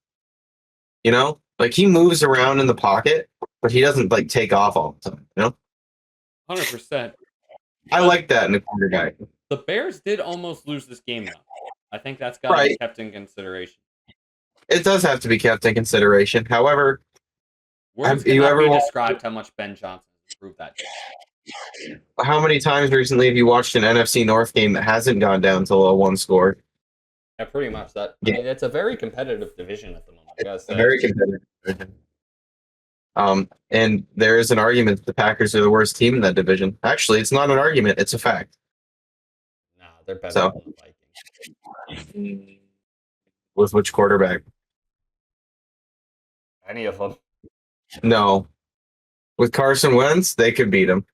You know, like he moves around in the pocket, but he doesn't like take off all the time. You know, 100%. I like that in a quarterback. The Bears did almost lose this game, though. I think that's got to be kept in consideration. It does have to be kept in consideration. However, have you ever described how much Ben Johnson improved that game? How many times recently have you watched an NFC North game that hasn't gone down to a one score? Yeah, pretty much that. I mean, it's a very competitive division at the moment. It's a very competitive division. And there is an argument that the Packers are the worst team in that division. Actually, it's not an argument; it's a fact. Nah, they're better than the Vikings. With which quarterback? Any of them. No. With Carson Wentz, they could beat him.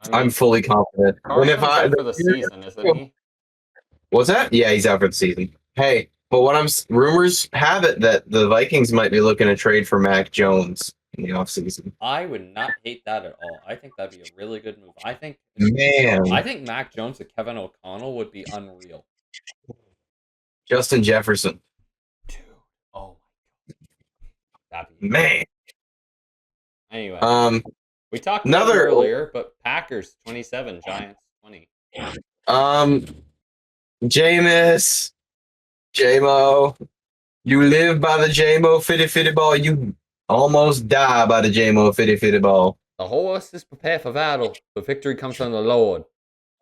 I mean, I'm fully confident. Carson's out for the season, isn't he? What's that? Yeah, he's out for the season. Hey, but rumors have it that the Vikings might be looking to trade for Mac Jones in the offseason. I would not hate that at all. I think that'd be a really good move. I think Mac Jones and Kevin O'Connell would be unreal. Justin Jefferson. Dude. Oh my god. Man. Anyway. We talked about it earlier, but Packers 27, Giants 20. Jameis, J-Mo, you live by the J-Mo fitty ball, you almost die by the J-Mo fitty ball. The horse is prepared for battle, but victory comes from the Lord.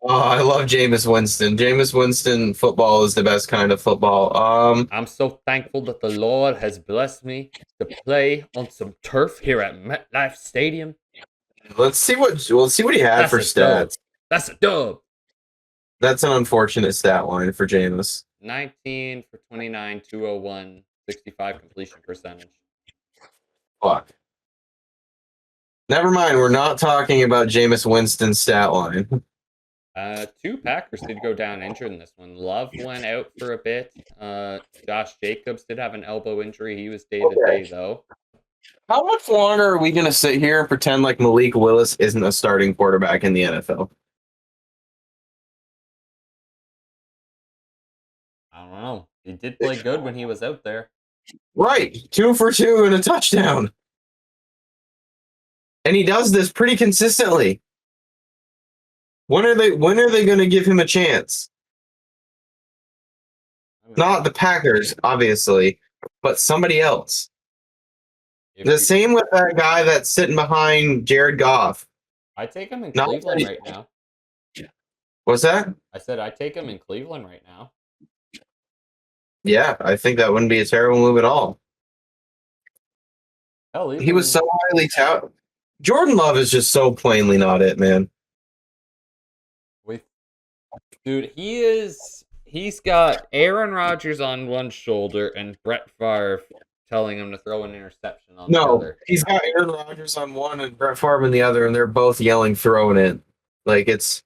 Oh, I love Jameis Winston. Jameis Winston football is the best kind of football. I'm so thankful that the Lord has blessed me to play on some turf here at MetLife Stadium. Let's see what he had for stats. That's a dub. That's an unfortunate stat line for Jameis. 19 for 29, 201, 65 completion percentage. Fuck. Never mind, we're not talking about Jameis Winston's stat line. 2 Packers did go down injured in this one. Love went out for a bit. Josh Jacobs did have an elbow injury. He was day-to-day, though. How much longer are we going to sit here and pretend like Malik Willis isn't a starting quarterback in the NFL? I don't know. He did play good when he was out there. Right. 2 for 2 and a touchdown. And he does this pretty consistently. When are they going to give him a chance? Not the Packers, obviously, but somebody else. The same with that guy that's sitting behind Jared Goff. I take him in Not Cleveland that right now. What's that? I said I take him in Cleveland right now. Yeah, I think that wouldn't be a terrible move at all. Hell, He was so highly touted. Jordan Love is just so plainly not it, man. Dude, he's got Aaron Rodgers on one shoulder and Brett Favre telling him to throw an interception on the other. He's got Aaron Rodgers on one and Brett Favre on the other, and they're both yelling, throwing it. Like, it's...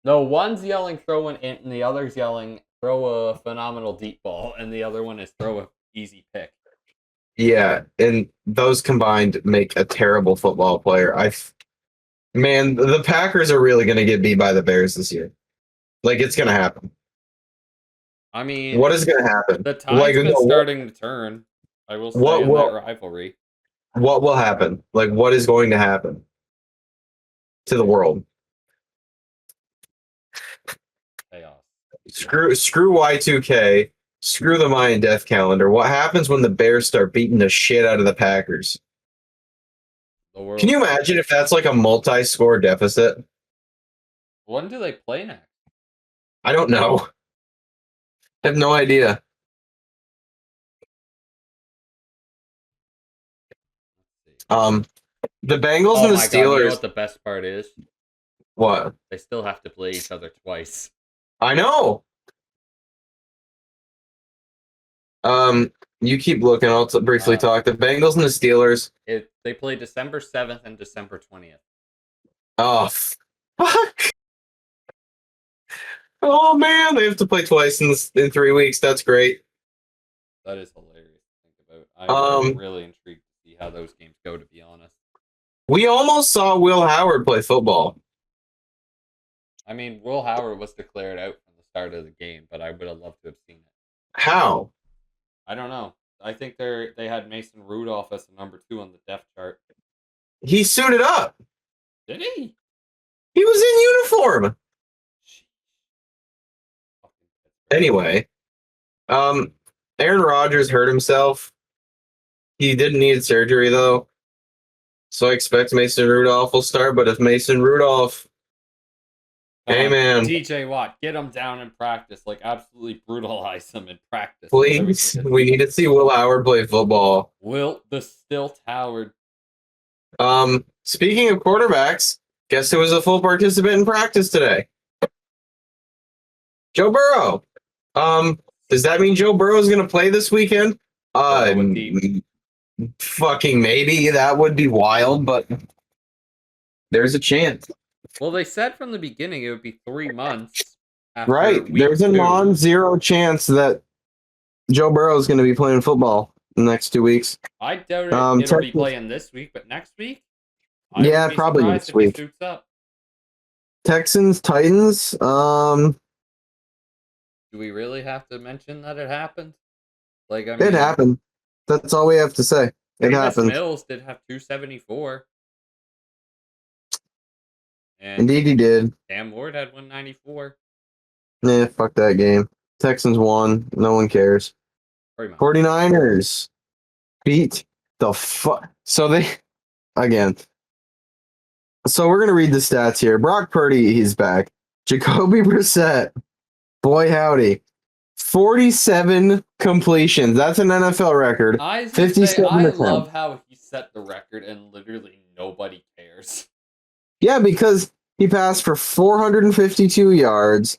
No, one's yelling, throwing it, and the other's yelling, throw a phenomenal deep ball, and the other one is throw a easy pick. Yeah, and those combined make a terrible football player. Man, the Packers are really going to get beat by the Bears this year. Like, it's going to happen. I mean... What is going to happen? The tide's been starting to turn. I will say in that rivalry. What will happen? Like, what is going to happen to the world? Chaos. Screw Y2K. Screw the Mayan death calendar. What happens when the Bears start beating the shit out of the Packers? Can you imagine if that's like a multi-score deficit? When do they play next? I don't know. I have no idea. The Bengals and the Steelers. God, you know what the best part is? What? They still have to play each other twice. I know. You keep looking. I'll briefly talk. The Bengals and the Steelers. They play December 7th and December 20th. Oh, fuck. Oh, man. They have to play twice in 3 weeks. That's great. That is hilarious to think about. I'm really intrigued to see how those games go, to be honest. We almost saw Will Howard play football. I mean, Will Howard was declared out from the start of the game, but I would have loved to have seen it. How? I don't know. I think they had Mason Rudolph as the number 2 on the depth chart. He suited up. Did he? He was in uniform. Anyway, Aaron Rodgers hurt himself. He didn't need surgery, though. So I expect Mason Rudolph will start, but if Mason Rudolph... Hey, man. TJ Watt, get him down in practice. Like, absolutely brutalize him in practice. Please, we need to see Will Howard play football. Will the Stilt Howard. Speaking of quarterbacks, guess who was a full participant in practice today? Joe Burrow. Does that mean Joe Burrow is going to play this weekend? Fucking maybe. That would be wild, but there's a chance. Well, they said from the beginning it would be 3 months. Right. There's a non-zero chance that Joe Burrow is going to be playing football in the next 2 weeks. I doubt it'll be playing this week, but next week? Yeah, probably next week. Suits up. Texans, Titans. Do we really have to mention that it happened? Like, I mean, it happened. That's all we have to say. It happened. Mills did have 274. And indeed, he did. Sam Ward had 194. Nah, fuck that game. Texans won. No one cares. 49ers beat the fuck. So they, again. So we're going to read the stats here. Brock Purdy, he's back. Jacoby Brissett, boy howdy. 47 completions. That's an NFL record. I love how he set the record and literally nobody cares. Yeah, because he passed for 452 yards,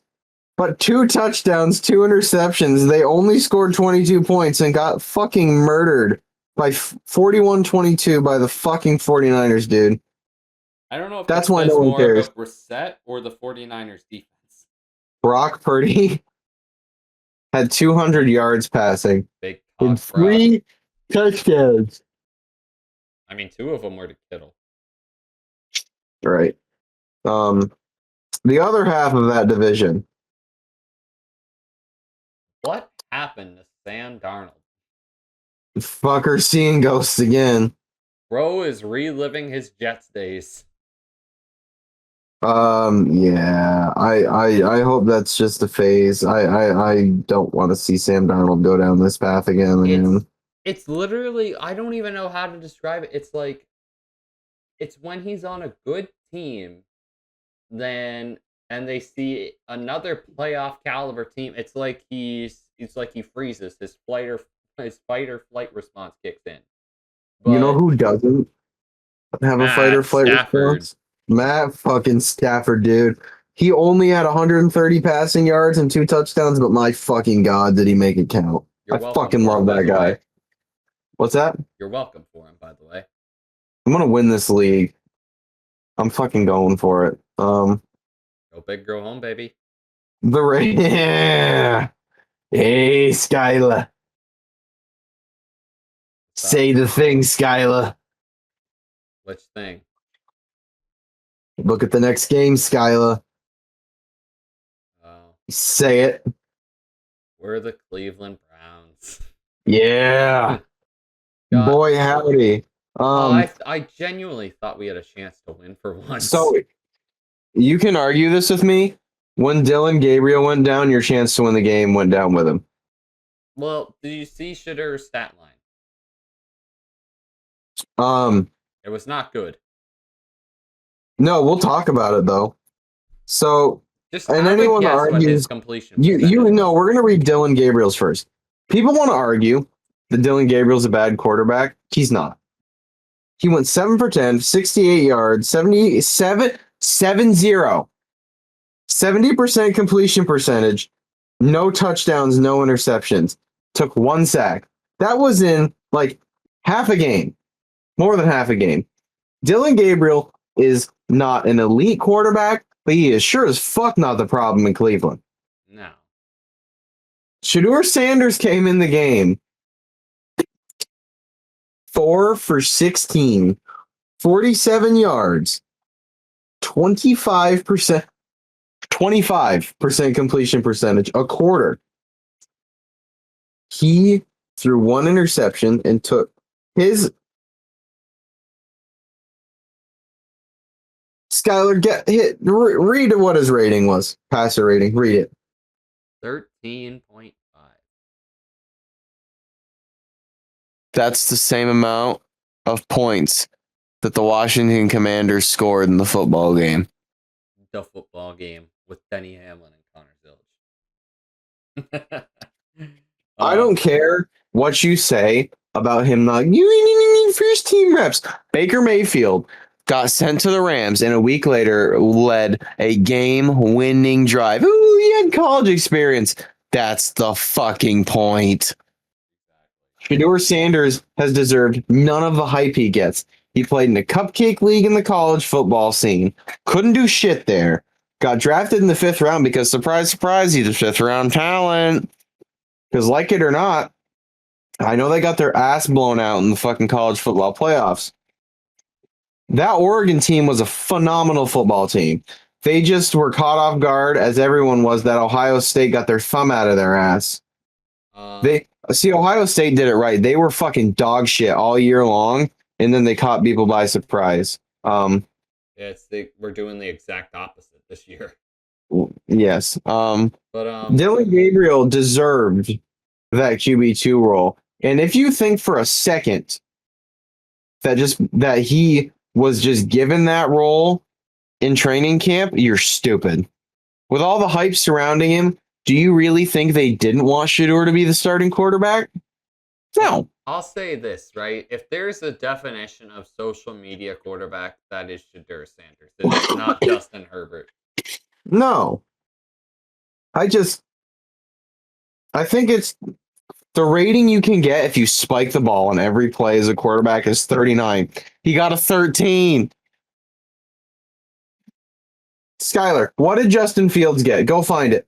but 2 touchdowns, 2 interceptions. They only scored 22 points and got fucking murdered by 41-22 by the fucking 49ers, dude. I don't know if that's why no one cares. About Brissett or the 49ers defense. Brock Purdy had 200 yards passing. Big and 3 touchdowns. I mean, 2 of them were to Kittle. Right. The other half of that division. What happened to Sam Darnold? Fucker seeing ghosts again. Bro is reliving his Jets days. Yeah. I hope that's just a phase. I don't want to see Sam Darnold go down this path again. It's literally, I don't even know how to describe it. It's like, it's when he's on a good team, then and they see another playoff caliber team. It's like he freezes. His fight or flight response kicks in. You know But who doesn't have a fight or Matt flight Stafford, response? Matt fucking Stafford, dude. He only had 130 passing yards and 2 touchdowns, but my fucking god, did he make it count? you're I welcome fucking for love him, by that the guy. way. What's that? You're welcome for him, by the way. I'm gonna win this league. I'm fucking going for it. Go big, go home, baby. Yeah. Hey, Skyla. Say the thing, Skyla. Which thing? Look at the next game, Skyla. Oh, Say it. we're the Cleveland Browns. Yeah. God. Boy, howdy. I genuinely thought we had a chance to win for once. So you can argue this with me. When Dylan Gabriel went down, your chance to win the game went down with him. Well, did you see Shadur's stat line? It was not good. No, we'll talk about it though. So, Just and have anyone a guess what his argues, completion you percentage know, was. we're gonna read Dylan Gabriel's first. People want to argue that Dylan Gabriel's a bad quarterback. He's not. He went 7 for 10, 68 yards, 70% completion percentage, no touchdowns, no interceptions. Took 1 sack. That was in like half a game, more than half a game. Dylan Gabriel is not an elite quarterback, but he is sure as fuck not the problem in Cleveland. No. Shador Sanders came in the game 4 for 16, 47 yards, 25% completion percentage, a quarter. He threw 1 interception and took his Skylar, read what his rating was. Passer rating. Read it. 13.5. That's the same amount of points that the Washington Commanders scored in the football game. The football game with Denny Hamlin and Connor Zilch. I don't care what you say about him not you first team reps. Baker Mayfield got sent to the Rams and a week later led a game-winning drive. Ooh, he had college experience. That's the fucking point. Shador Sanders has deserved none of the hype he gets. He played in a cupcake league in the college football scene. Couldn't do shit there. Got drafted in the 5th round because, surprise, surprise, he's a 5th round talent. Because, like it or not, I know they got their ass blown out in the fucking college football playoffs. That Oregon team was a phenomenal football team. They just were caught off guard, as everyone was, that Ohio State got their thumb out of their ass. Ohio State did it right. They were fucking dog shit all year long, and then they caught people by surprise. Yes, we're doing the exact opposite this year. Yes. But Dylan Gabriel deserved that QB2 role. And if you think for a second that he was just given that role in training camp, you're stupid. With all the hype surrounding him, do you really think they didn't want Shador to be the starting quarterback? No. I'll say this, right? If there's a definition of social media quarterback, that is Shador Sanders. It's not Justin Herbert. No. I think it's the rating you can get if you spike the ball on every play as a quarterback is 39. He got a 13. Skylar, what did Justin Fields get? Go find it.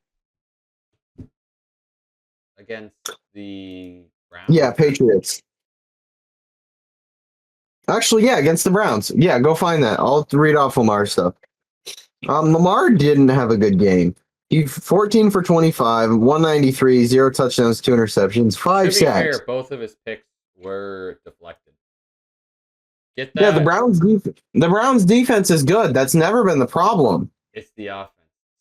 Against the Browns? Yeah, Patriots. Actually, yeah, against the Browns. Yeah, go find that. I'll read off Lamar's stuff. Lamar didn't have a good game. He 14 for 25, 193, 0 touchdowns, 2 interceptions, 5 To be sacks. fair, both of his picks were deflected. Get that? Yeah, the Browns defense is good. That's never been the problem. It's the offense.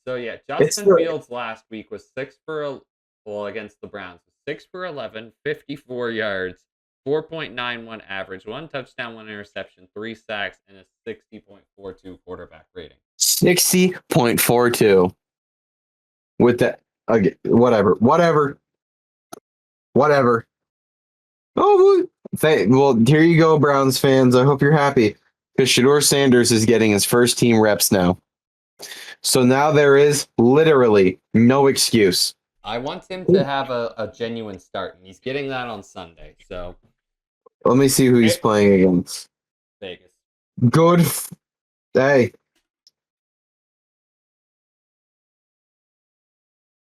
So yeah, Justin Fields last week was against the Browns, 6 for 11, 54 yards, 4.91 average, 1 touchdown, 1 interception, 3 sacks, and a 60.42 quarterback rating. 60.42. With that, okay, whatever. Oh, well, here you go, Browns fans. I hope you're happy because Shedeur Sanders is getting his first team reps now. So now there is literally no excuse. I want him to have a genuine start, and he's getting that on Sunday. So let me see who he's playing against. Vegas. Good. Hey.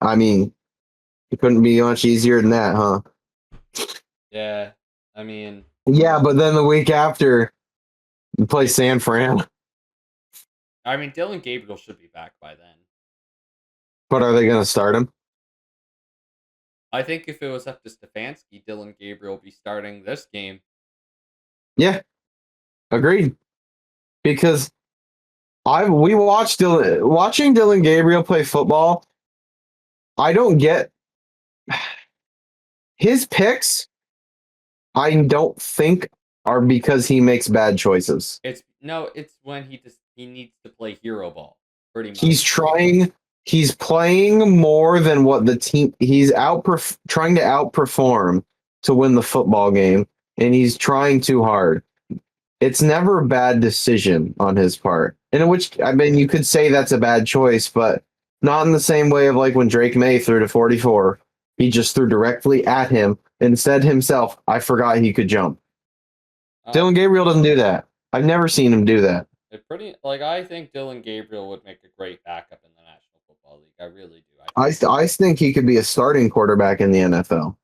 I mean, it couldn't be much easier than that, huh? Yeah, I mean... Yeah, but then the week after, you play San Fran. I mean, Dylan Gabriel should be back by then. But are they going to start him? I think if it was up to Stefanski, Dylan Gabriel would be starting this game. Yeah, agreed. Because watching Dylan Gabriel play football, I don't get his picks. I don't think are because he makes bad choices. It's when he needs to play hero ball. Pretty much. He's playing more than what the team. He's trying to outperform to win the football game, and he's trying too hard. It's never a bad decision on his part. In which, I mean, you could say that's a bad choice, but not in the same way of like when Drake May threw to 44. He just threw directly at him and said himself, I forgot he could jump. Dylan Gabriel doesn't do that. I've never seen him do that. I think Dylan Gabriel would make a great backup in the National Football League. I really do. I think he could be a starting quarterback in the NFL.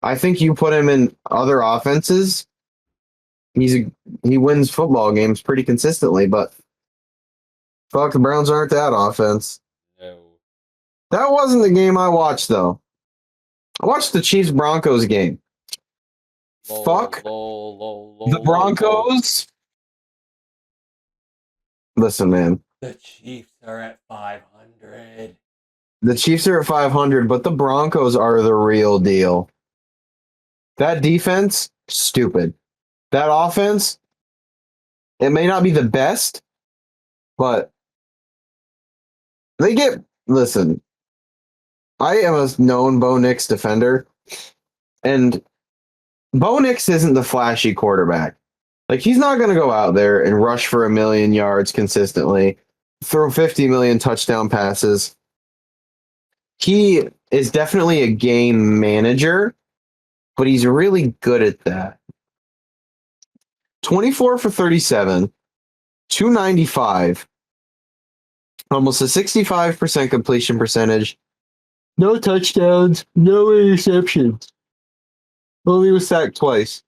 I think you put him in other offenses, he wins football games pretty consistently, but fuck, the Browns aren't that offense. No. That wasn't the game I watched, though. I watched the Chiefs-Broncos game. Fuck the Broncos. Listen, man. The Chiefs are at 500. The Chiefs are at 500, but the Broncos are the real deal. That defense, stupid. That offense, it may not be the best, but listen, I am a known Bo Nix defender, and Bo Nix isn't the flashy quarterback. Like, he's not going to go out there and rush for 1 million yards consistently, throw 50 million touchdown passes. He is definitely a game manager, but he's really good at that. 24 for 37, 295, almost a 65% completion percentage, no touchdowns, no interceptions. Only was sacked twice.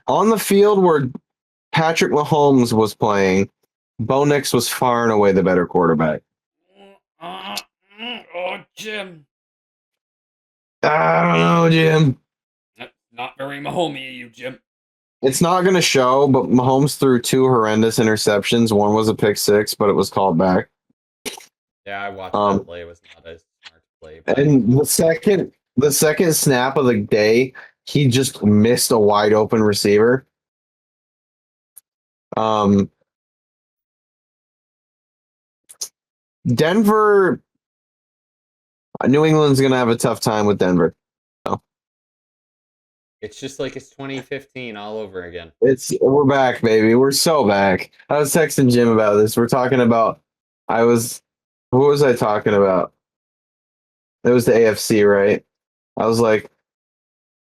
On the field where Patrick Mahomes was playing, Bo Nix was far and away the better quarterback. Oh, Jim. I don't know, Jim. Not very Mahomes, you, Jim. It's not going to show, but Mahomes threw 2 horrendous interceptions. One was a pick six, but it was called back. Yeah, I watched that play. It was not a smart play. But... And the second snap of the day, he just missed a wide open receiver. Denver, New England's going to have a tough time with Denver. It's just like it's 2015 all over again. We're back, baby. We're so back. I was texting Jim about this. We're talking about, what was I talking about? It was the AFC, right? I was like,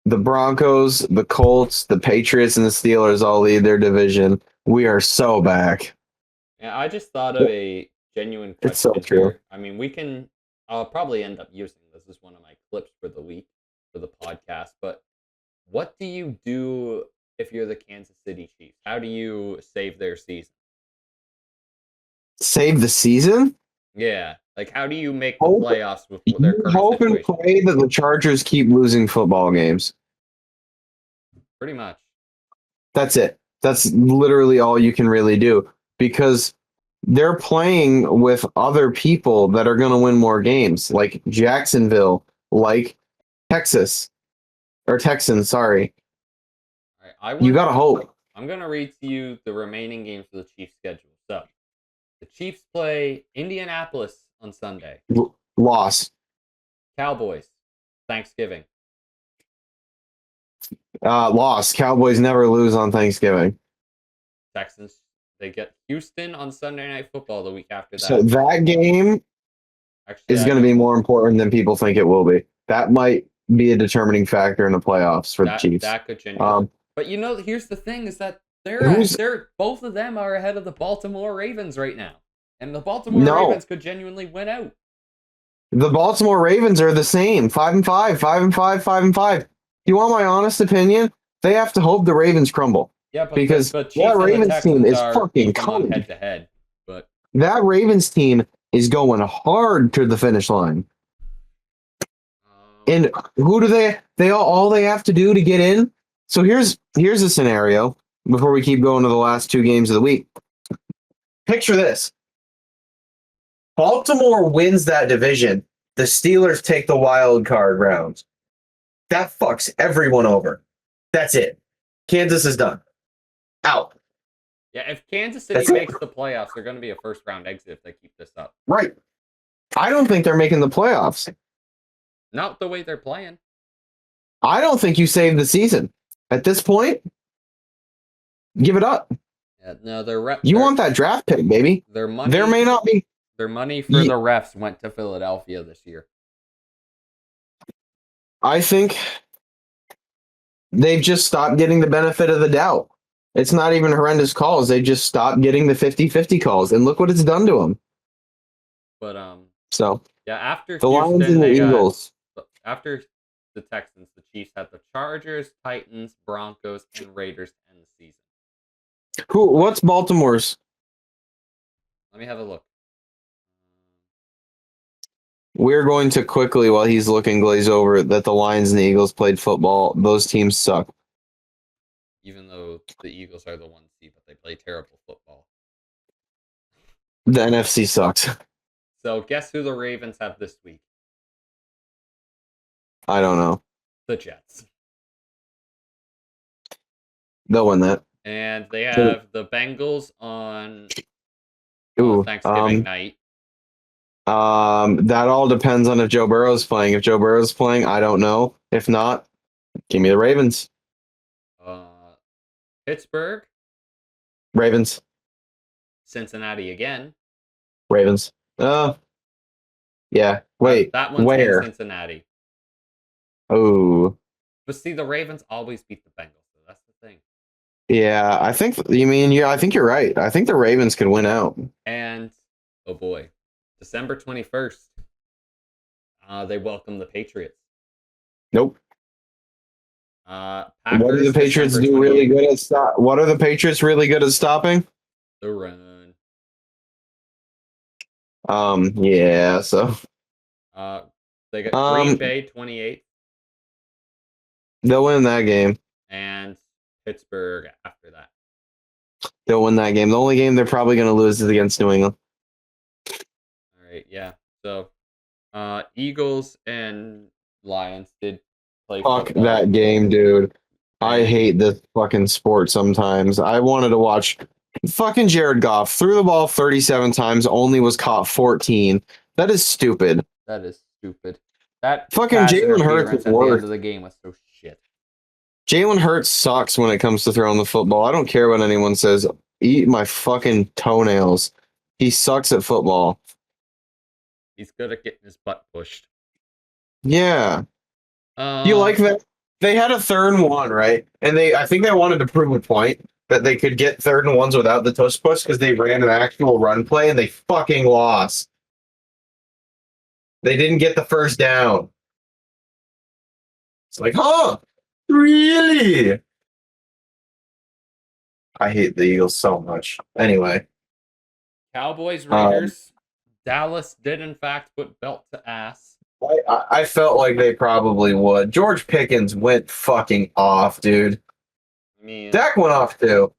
the Broncos, the Colts, the Patriots, and the Steelers all lead their division. We are so back. Yeah, I just thought of a genuine question. It's so true. Here. I mean, I'll probably end up using this as one of my clips for the week, for the podcast, but what do you do if you're the Kansas City Chiefs? How do you save their season? Save the season? Yeah. Like, how do you make the playoffs with their current hope situation? And pray that the Chargers keep losing football games. Pretty much. That's it. That's literally all you can really do, because they're playing with other people that are going to win more games, like Jacksonville, like Texas. Or Texans, sorry. All right, You gotta hope. I'm gonna read to you the remaining games for the Chiefs schedule. So the Chiefs play Indianapolis on Sunday. Loss. Cowboys, Thanksgiving. Loss. Cowboys never lose on Thanksgiving. Texans, they get Houston on Sunday Night Football the week after that. So that game Actually, is going to be more important than people think it will be. That might be a determining factor in the playoffs for the Chiefs. That could genuinely. But here's the thing: is that they're both of them are ahead of the Baltimore Ravens right now, and the Baltimore Ravens could genuinely win out. The Baltimore Ravens are the same, 5-5, 5-5, 5-5. You want my honest opinion? They have to hope the Ravens crumble. Yeah, but because that Ravens team is fucking coming head to head. But that Ravens team is going hard to the finish line. And who do they all they have to do to get in? So here's a scenario before we keep going to the last two games of the week. Picture this. Baltimore wins that division. The Steelers take the wild card round. That fucks everyone over. That's it. Kansas is done. Out. Yeah, if Kansas City makes the playoffs, they're going to be a first-round exit if they keep this up. Right. I don't think they're making the playoffs. Not the way they're playing. I don't think you save the season. At this point, give it up. Yeah, no, you want that draft pick, baby. Their money, there may not be. Their money for the refs went to Philadelphia this year. I think they've just stopped getting the benefit of the doubt. It's not even horrendous calls. They just stopped getting the 50-50 calls, and look what it's done to them. But so yeah, after the Houston, Lions and the Eagles, after the Texans, the Chiefs had the Chargers, Titans, Broncos, and Raiders to end the season. What's Baltimore's? Let me have a look. We're going to quickly, while he's looking, glaze over that the Lions and the Eagles played football. Those teams suck. Even though the Eagles are the 1 seed, but they play terrible football. The NFC sucks. So guess who the Ravens have this week? I don't know. The Jets. They'll win that. And they have the Bengals on Thanksgiving night. That all depends on if Joe Burrow's playing. If Joe Burrow's playing, I don't know. If not, give me the Ravens. Pittsburgh. Ravens. Cincinnati again. Ravens. Yeah. Wait. That one's where? in Cincinnati. Oh. But see, the Ravens always beat the Bengals. So that's the thing. Yeah, I think I think you're right. I think the Ravens could win out. And oh boy, December 21st, they welcome the Patriots. Nope. Packers, what do the Patriots do really good at stop? What are the Patriots really good at stopping? The run. Yeah. So. They got Green Bay 28. They'll win that game. And Pittsburgh after that. They'll win that game. The only game they're probably going to lose is against New England. All right. Yeah. So, Eagles and Lions did play. Fuck football. that game, dude. I hate this fucking sport sometimes. I wanted to watch fucking Jared Goff threw the ball 37 times, only was caught 14. That is stupid. That is stupid. That fucking Jalen Hurts at the end of the game was so shit. Jalen Hurts sucks when it comes to throwing the football. I don't care what anyone says. Eat my fucking toenails. He sucks at football. He's good at getting his butt pushed. Yeah. You like that? They had a 3rd and 1, right? And I think they wanted to prove a point that they could get 3rd and 1s without the tush push because they ran an actual run play and they fucking lost. They didn't get the first down. It's like, huh? Really? I hate the Eagles so much. Anyway. Cowboys, Raiders. Dallas did, in fact, put belt to ass. I felt like they probably would. George Pickens went fucking off, dude. I mean, Dak went off, too.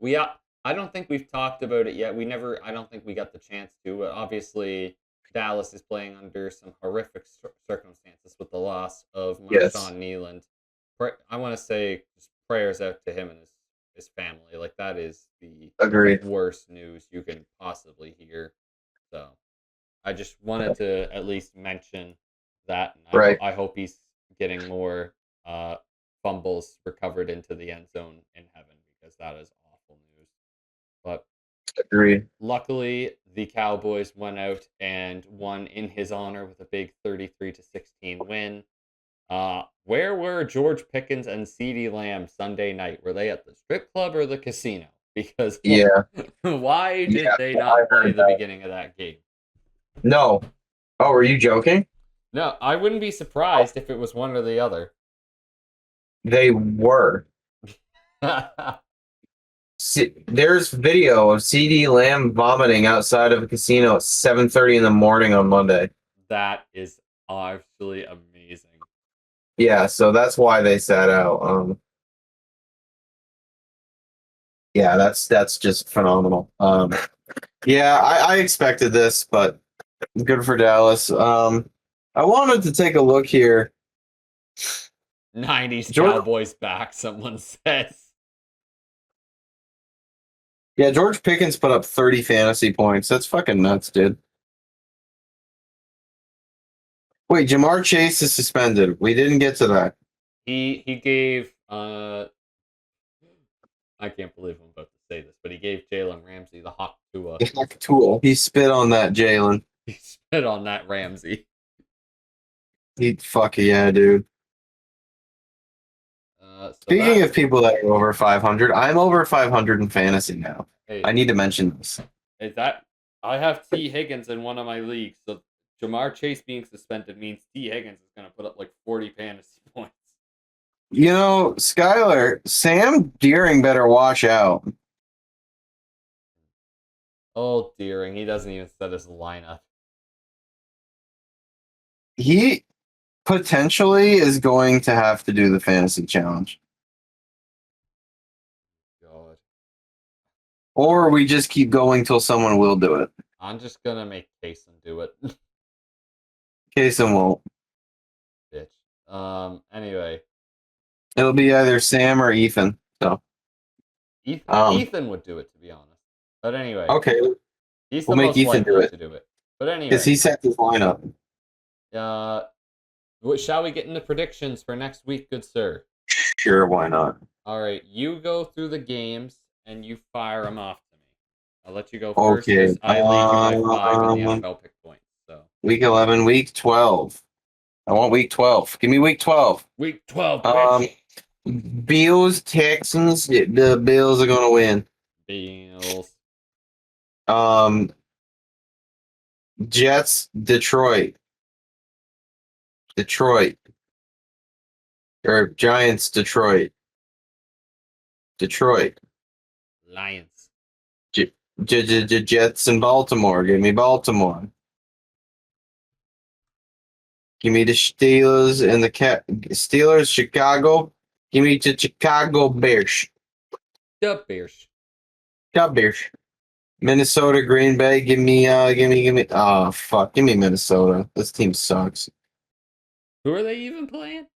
I don't think we've talked about it yet. I don't think we got the chance to. Obviously, Dallas is playing under some horrific circumstances with the loss of Marshawn Neyland. I want to say just prayers out to him and his family. Like that is the Agreed. worst news you can possibly hear. So I just wanted to at least mention that. And Right. I hope he's getting more fumbles recovered into the end zone in heaven because that is awful news. But Agreed. luckily, the Cowboys went out and won in his honor with a big 33-16 win. Where were George Pickens and CeeDee Lamb Sunday night? Were they at the strip club or the casino? Because Yeah. why did Yeah, they I not play heard the that. beginning of that game? No. Oh, were you joking? No, I wouldn't be surprised if it was one or the other. They were. There's video of CD Lamb vomiting outside of a casino at 7:30 in the morning on Monday. That is actually amazing. Yeah, so that's why they sat out. Yeah, that's just phenomenal. Yeah, I expected this, but good for Dallas. I wanted to take a look here. 90s George, Cowboys back, someone says. yeah, George Pickens put up 30 fantasy points. That's fucking nuts, dude. Wait, Jamar Chase is suspended. We didn't get to that. He gave I can't believe I'm about to say this, but he gave Jalen Ramsey the hawk to Tool. He spit on that Jalen. he spit on that Ramsey. He fuck yeah, dude. Speaking of people that are over 500, I'm over 500 in fantasy now. Hey, I need to mention this. Is that I have T. Higgins in one of my leagues, so Jamar Chase being suspended means T. Higgins is going to put up like 40 fantasy points. You know, Skylar, Sam Deering better watch out. Oh, Deering, he doesn't even set his lineup. He potentially is going to have to do the fantasy challenge. God. Or we just keep going till someone will do it. I'm just going to make Kaysen do it. Kaysen won't. Bitch. Anyway. It'll be either Sam or Ethan. So Ethan would do it, to be honest. But anyway. Okay. He's We'll the make most Ethan do likely it. to do it. But anyway. Because he set his lineup. Shall we get into predictions for next week, good sir? Sure, why not? All right, you go through the games and you fire them off to me. I'll let you go first because I lead you by 5 in the NFL pick points. So week 11, week 12. I want week 12. Give me week 12. Week 12. Bitch. Bills, Texans. The Bills are gonna win. Bills. Jets, Detroit. Or Giants, Detroit. Lions. Jets in Baltimore. Give me Baltimore. Give me the Steelers and the Steelers, Chicago. Give me the Chicago Bears. The Bears. Minnesota, Green Bay. Give me. Oh fuck! Give me Minnesota. This team sucks. Who are they even playing?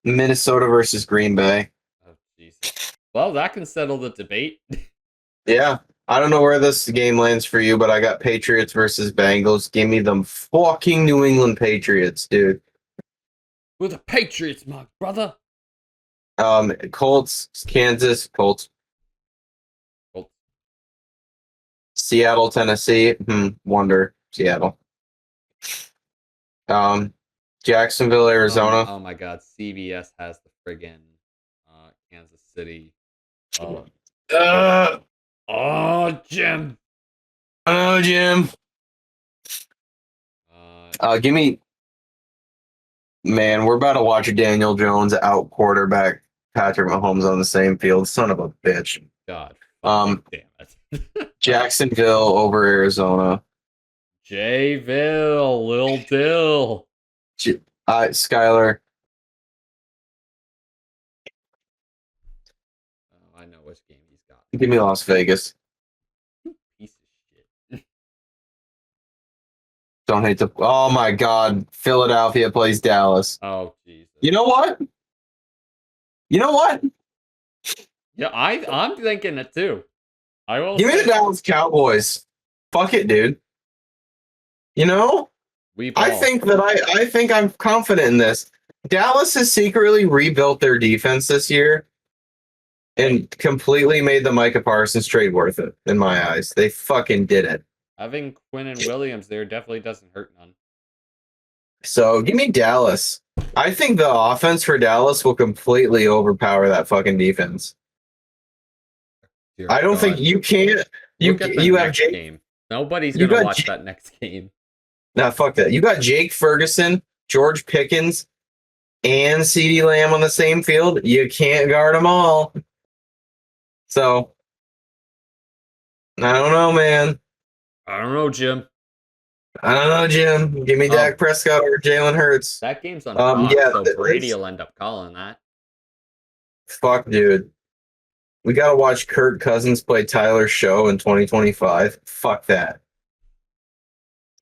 Minnesota versus Green Bay. Oh Jesus. Well, that can settle the debate. Yeah. I don't know where this game lands for you, but I got Patriots versus Bengals. Give me them fucking New England Patriots, dude. We're the Patriots, my brother. Colts, Kansas, Colts. Seattle, Tennessee. Wonder. Seattle. Jacksonville, Arizona. Oh my God, CBS has the friggin' Kansas City. Jim. Oh, Jim. Give me. Man, we're about to watch Daniel Jones out quarterback Patrick Mahomes on the same field. Son of a bitch. God. Damn it. Jacksonville over Arizona. Jayville, Lil Dill. Skylar. Oh, I know which game he's got. Give me Las Vegas. Piece of shit. Don't hate the. Oh my God. Philadelphia plays Dallas. Oh, Jesus. You know what? You know what? Yeah, I'm thinking it too. I will Give me the Dallas Cowboys. Fuck it, dude. You know, we ball. I think I'm confident in this. Dallas has secretly rebuilt their defense this year and completely made the Micah Parsons trade worth it, in my eyes. They fucking did it. Having Quinn and Williams there definitely doesn't hurt none. So give me Dallas. I think the offense for Dallas will completely overpower that fucking defense. Dear I don't God. think you can't. Look at the You have next Jake. game. Nobody's You gonna got watch Jake- that next game. Nah, fuck that. You got Jake Ferguson, George Pickens, and CeeDee Lamb on the same field. You can't guard them all. So I don't know, man. I don't know, Jim. I don't know, Jim. Give me Dak Prescott or Jalen Hurts. That game's on Fox, Yeah, so Brady will end up calling that. Fuck, dude. We gotta watch Kirk Cousins play Tyler Show in 2025. Fuck that.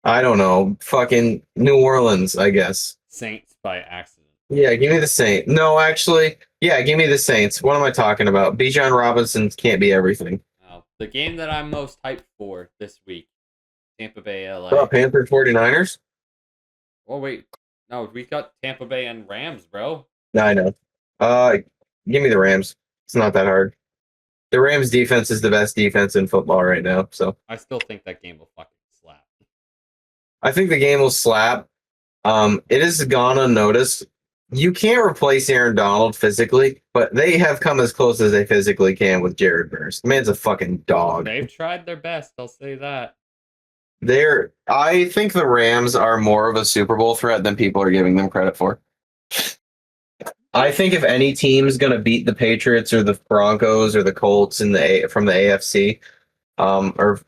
I don't know. Fucking New Orleans, I guess. Saints by accident. Yeah, give me the Saints. No, actually, yeah, give me the Saints. What am I talking about? Bijan Robinson can't be everything. The game that I'm most hyped for this week, Tampa Bay, LA. Oh, Panthers 49ers? Oh, wait. No, we got Tampa Bay and Rams, bro. No, I know. Give me the Rams. It's not that hard. The Rams defense is the best defense in football right now, so I still think that game will fucking slap. I think the game will slap. It has gone unnoticed. You can't replace Aaron Donald physically, but they have come as close as they physically can with Jared Burns. The man's a fucking dog. They've tried their best, I'll say that. I think the Rams are more of a Super Bowl threat than people are giving them credit for. I think if any team's going to beat the Patriots or the Broncos or the Colts from the AFC, or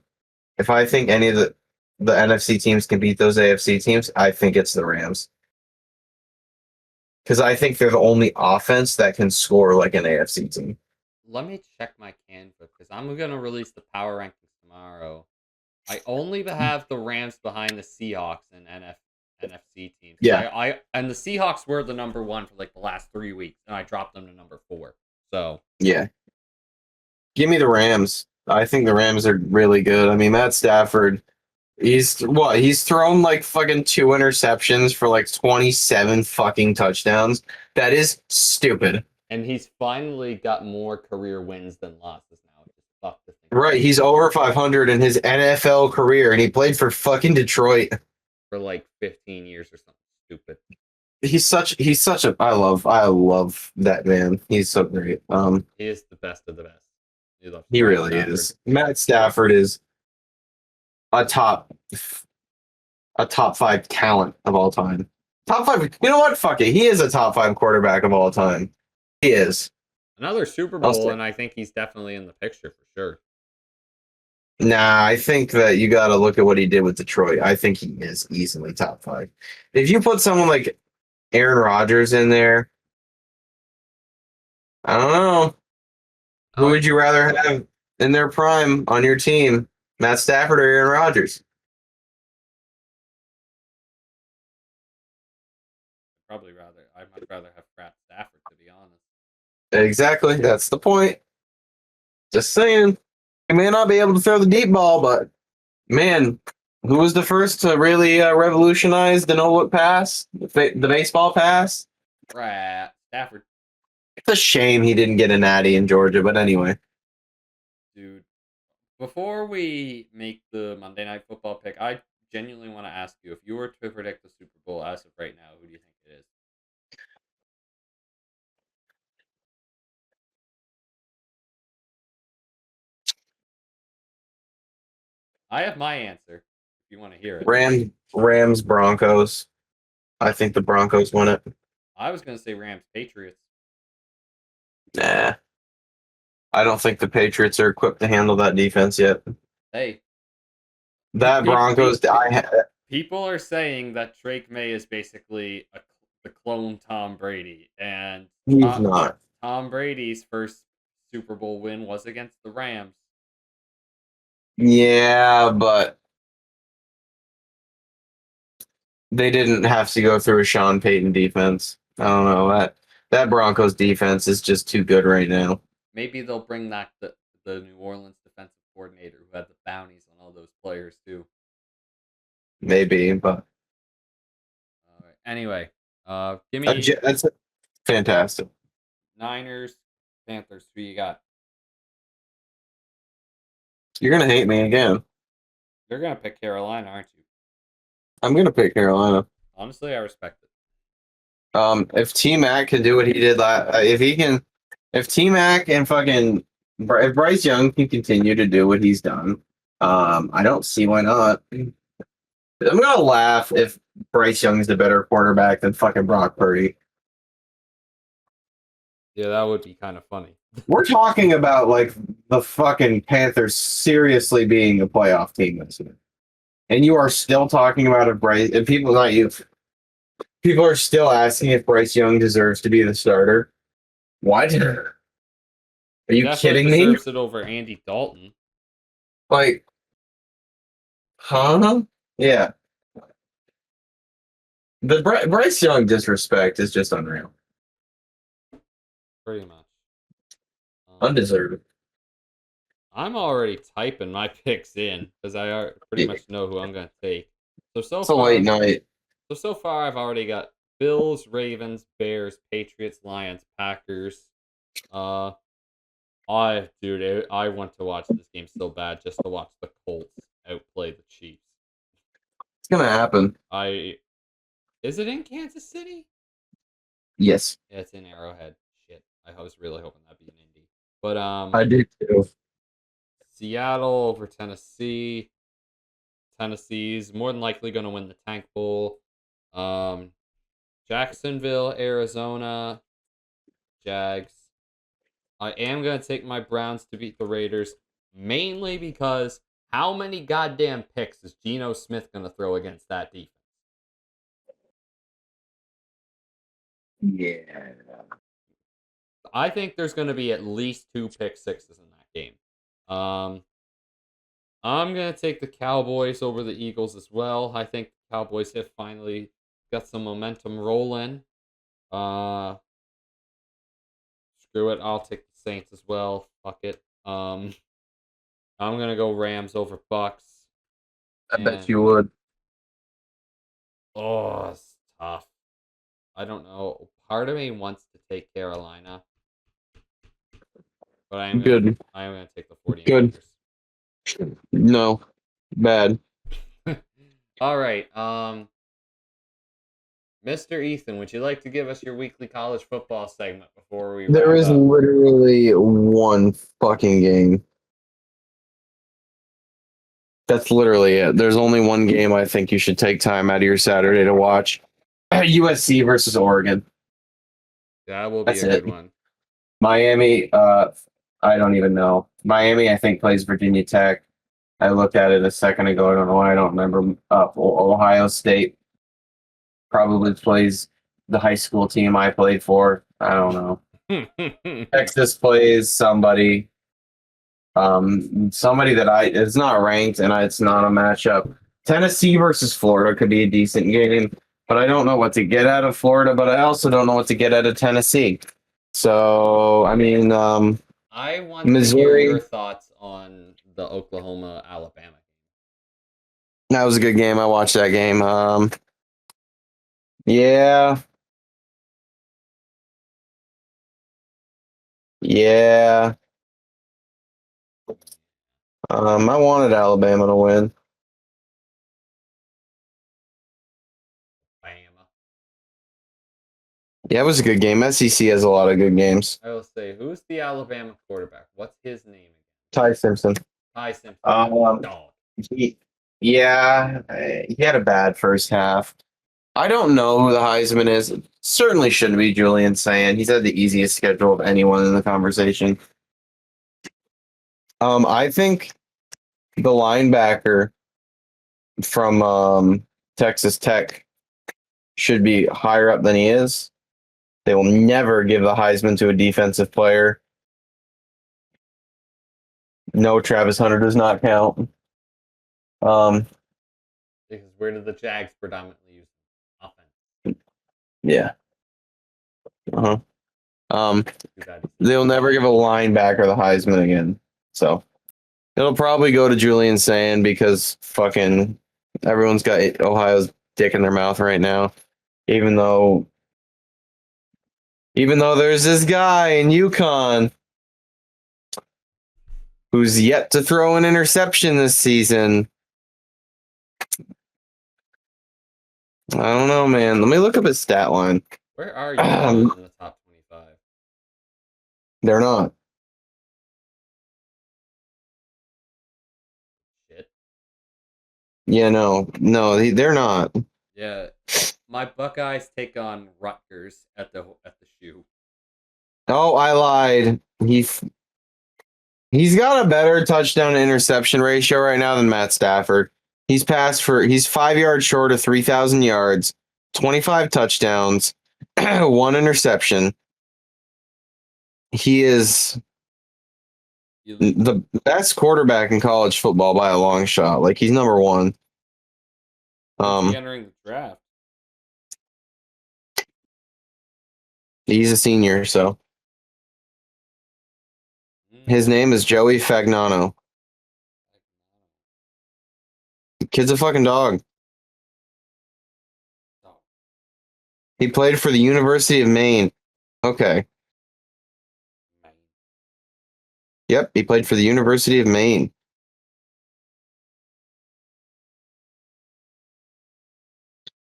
if I think any of the NFC teams can beat those AFC teams, I think it's the Rams. Because I think they're the only offense that can score like an AFC team. Let me check my Canva, because I'm going to release the power rankings tomorrow. I only have the Rams behind the Seahawks and NFC teams. Yeah. And the Seahawks were the number one for like the last 3 weeks, and I dropped them to number 4. So yeah, give me the Rams. I think the Rams are really good. I mean, Matt Stafford, he's thrown like fucking 2 interceptions for like 27 fucking touchdowns. That is stupid. And he's finally got more career wins than losses now. Just fuck the thing. Right, he's over 500 in his NFL career, and he played for fucking Detroit for like 15 years or something stupid. He's such a I love that man. He's so great. He is the best of the best. He really is. Matt Stafford is a top 5 talent of all time. Top 5. You know what? Fuck it. He is a top 5 quarterback of all time. He is. Another Super Bowl, and I think he's definitely in the picture for sure. Nah, I think that you got to look at what he did with Detroit. I think he is easily top 5. If you put someone like Aaron Rodgers in there, I don't know. Who would you rather have in their prime on your team, Matt Stafford or Aaron Rodgers? I'd much rather have Matt Stafford, to be honest. Exactly. That's the point. Just saying. He may not be able to throw the deep ball, but man, who was the first to really revolutionize the no-look pass, the baseball pass? Right, Stafford. It's a shame he didn't get a natty in Georgia, but anyway. Dude, before we make the Monday Night Football pick, I genuinely want to ask you, if you were to predict the Super Bowl as of right now, who do you think it is? I have my answer, if you want to hear it. Rams, Broncos. I think the Broncos win it. I was going to say Rams, Patriots. Nah. I don't think the Patriots are equipped to handle that defense yet. Hey. That Broncos... People are saying that Drake May is basically the clone Tom Brady. And he's not. Tom Brady's first Super Bowl win was against the Rams. Yeah, but they didn't have to go through a Sean Payton defense. I don't know. That Broncos defense is just too good right now. Maybe they'll bring back the New Orleans defensive coordinator who had the bounties on all those players too. Maybe, but All right. Anyway, give me that's fantastic. Niners, Panthers. Who you got? You're gonna hate me again. You're gonna pick Carolina, aren't you? I'm gonna pick Carolina. Honestly, I respect it. If T Mac can do what he did if T Mac and if Bryce Young can continue to do what he's done, I don't see why not. I'm gonna laugh if Bryce Young's the better quarterback than fucking Brock Purdy. Yeah, that would be kind of funny. We're talking about like the fucking Panthers seriously being a playoff team this year, and you are still talking about a Bryce. And people, not you, people are still asking if Bryce Young deserves to be the starter. What? Are you kidding me? Deserves it over Andy Dalton. Like, huh? Yeah. The Bryce Young disrespect is just unreal. Pretty much. Undeserved. I'm already typing my picks in because I pretty much know who I'm going to take. It's a late night. So far, I've already got Bills, Ravens, Bears, Patriots, Lions, Packers. I want to watch this game so bad just to watch the Colts outplay the Chiefs. It's gonna happen. Is it in Kansas City? Yes. Yeah, it's in Arrowhead. Shit, I was really hoping that'd be in Indy, but I do too. Seattle over Tennessee. Tennessee's more than likely going to win the Tank Bowl. Jacksonville, Arizona, Jags. I am going to take my Browns to beat the Raiders, mainly because how many goddamn picks is Geno Smith going to throw against that defense? Yeah. I think there's going to be at least 2 pick sixes in that game. I'm going to take the Cowboys over the Eagles as well. I think the Cowboys have finally got some momentum rolling. Screw it. I'll take the Saints as well. Fuck it. I'm going to go Rams over Bucks. I bet you would. Oh, it's tough. I don't know. Part of me wants to take Carolina. But I'm going to take the 49ers. Good. No. Bad. All right. Mr. Ethan, would you like to give us your weekly college football segment before we There is literally one fucking game. That's literally it. There's only one game I think you should take time out of your Saturday to watch. USC versus Oregon. That will be a good one. Miami, I don't even know. Miami, I think, plays Virginia Tech. I looked at it a second ago. I don't know why I don't remember. Ohio State probably plays the high school team I played for. I don't know. Texas plays somebody. Somebody that it's not ranked and it's not a matchup. Tennessee versus Florida could be a decent game, but I don't know what to get out of Florida, but I also don't know what to get out of Tennessee. So, I mean, I want Missouri. to hear your thoughts on the Oklahoma-Alabama. That was a good game. I watched that game. Yeah. Yeah. I wanted Alabama to win. Bama. Yeah, it was a good game. SEC has a lot of good games. I will say, who's the Alabama quarterback? What's his name again? Ty Simpson. Ty Simpson. Dog. He had a bad first half. I don't know who the Heisman is. It certainly shouldn't be Julian Sand. He's had the easiest schedule of anyone in the conversation. I think the linebacker from Texas Tech should be higher up than he is. They will never give the Heisman to a defensive player. No, Travis Hunter does not count. Because where do the Jags predominantly use offense? Yeah. Uh-huh. Um, Too bad. they'll never give a linebacker the Heisman again. So it'll probably go to Julian Sand because fucking everyone's got Ohio's dick in their mouth right now. Even though there's this guy in UConn who's yet to throw an interception this season. I don't know, man. Let me look up his stat line. Where are you in the top 25? They're not. Shit. Yeah, no, they're not. Yeah, my Buckeyes take on Rutgers at the shoe. Oh, I lied. He's got a better touchdown to interception ratio right now than Matt Stafford. He's 5 yards short of 3,000 yards, 25 touchdowns, 1 interception. He is the best quarterback in college football by a long shot. Like, he's number 1. Entering the draft. He's a senior, so his name is Joey Fagnano. Kid's a fucking dog. He played for the University of Maine. Okay. Yep, he played for the University of Maine.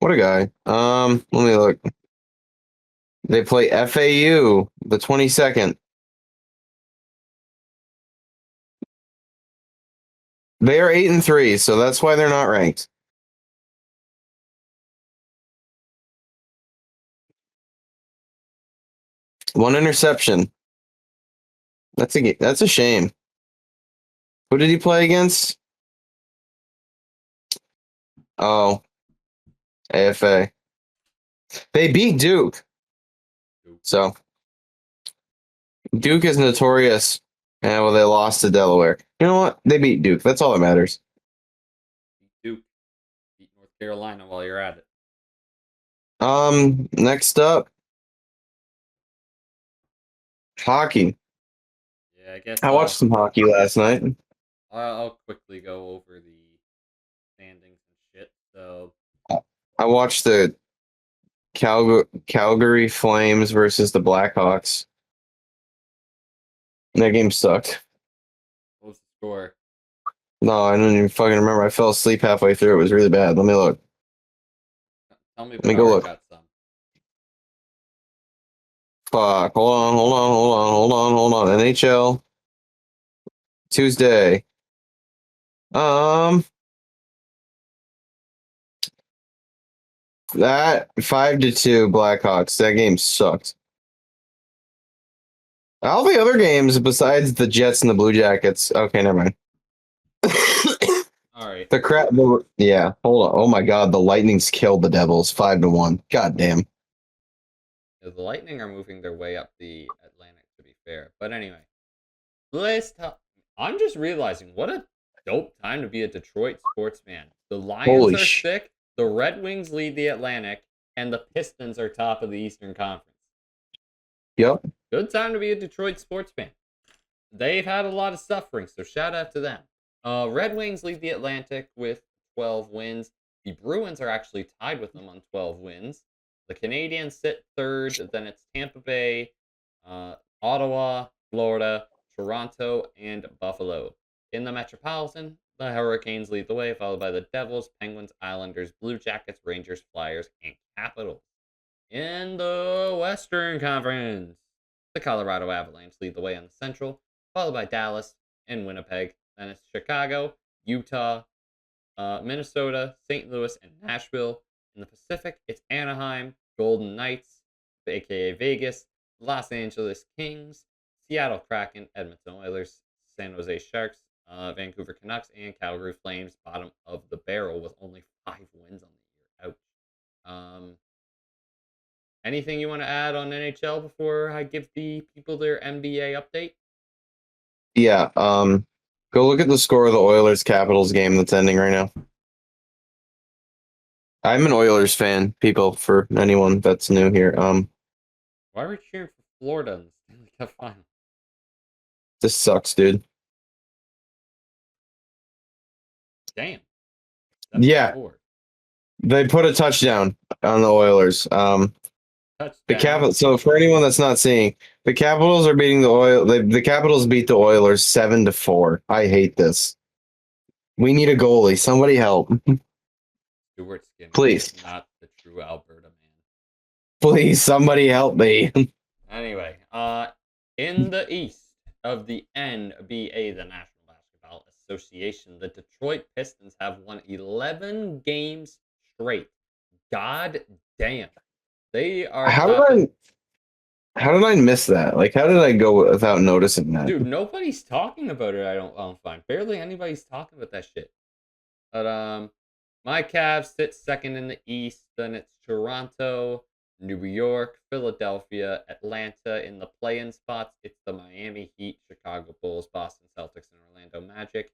What a guy. Let me look. They play FAU the 22nd. They are 8-3, so that's why they're not ranked. One interception. That's a shame. Who did he play against? Oh, AFA. They beat Duke. So Duke is notorious. And well, they lost to Delaware. You know what? They beat Duke. That's all that matters. Duke. Beat North Carolina while you're at it. Next up, hockey. Yeah, I guess I watched some hockey last night. I'll quickly go over the standings and shit. So I watched the Calgary Flames versus the Blackhawks. That game sucked. what was the score? No, I don't even fucking remember. I fell asleep halfway through. It was really bad. Let me look. Tell me. Let me go look. Got some. Fuck. Hold on. NHL. Tuesday. That 5-2 Blackhawks. That game sucked. All the other games besides the Jets and the Blue Jackets. Okay, never mind. All right. Yeah, hold on. Oh my god, the Lightning's killed the Devils 5-1. God damn. The Lightning are moving their way up the Atlantic, to be fair. But anyway, I'm just realizing what a dope time to be a Detroit sports fan. The Lions are sick, the Red Wings lead the Atlantic, and the Pistons are top of the Eastern Conference. Yep. Good time to be a Detroit sports fan. They've had a lot of suffering, so shout out to them. Red Wings lead the Atlantic with 12 wins. The Bruins are actually tied with them on 12 wins. The Canadiens sit third. Then it's Tampa Bay, Ottawa, Florida, Toronto, and Buffalo. In the Metropolitan, the Hurricanes lead the way, followed by the Devils, Penguins, Islanders, Blue Jackets, Rangers, Flyers, and Capitals. In the Western Conference, the Colorado Avalanche lead the way on the Central, followed by Dallas and Winnipeg. Then it's Chicago, Utah, Minnesota, St. Louis, and Nashville. In the Pacific, it's Anaheim, Golden Knights, aka Vegas, Los Angeles Kings, Seattle Kraken, Edmonton Oilers, San Jose Sharks, Vancouver Canucks, and Calgary Flames, bottom of the barrel with only 5 wins on the year. Ouch. Anything you want to add on NHL before I give the people their NBA update? Yeah. Go look at the score of the Oilers Capitals game that's ending right now. I'm an Oilers fan, people, for anyone that's new here. Why are we cheering for Florida in the Stanley Cup final. This sucks, dude. Damn. Yeah. 4. They put a touchdown on the Oilers. Touchdown. So for anyone that's not seeing, the Capitals are beating the Capitals beat the Oilers 7-4. I hate this. We need a goalie. Somebody help. Stuart Skinner Please. is not the true Alberta man. Please, somebody help me. Anyway, in the East of the NBA, the National Basketball Association, the Detroit Pistons have won 11 games straight. God damn. They are How did I miss that? Like, how did I go without noticing that? Dude, nobody's talking about it. I don't find. Barely anybody's talking about that shit. But my Cavs sit second in the East. Then it's Toronto, New York, Philadelphia, Atlanta in the play-in spots. It's the Miami Heat, Chicago Bulls, Boston Celtics, and Orlando Magic.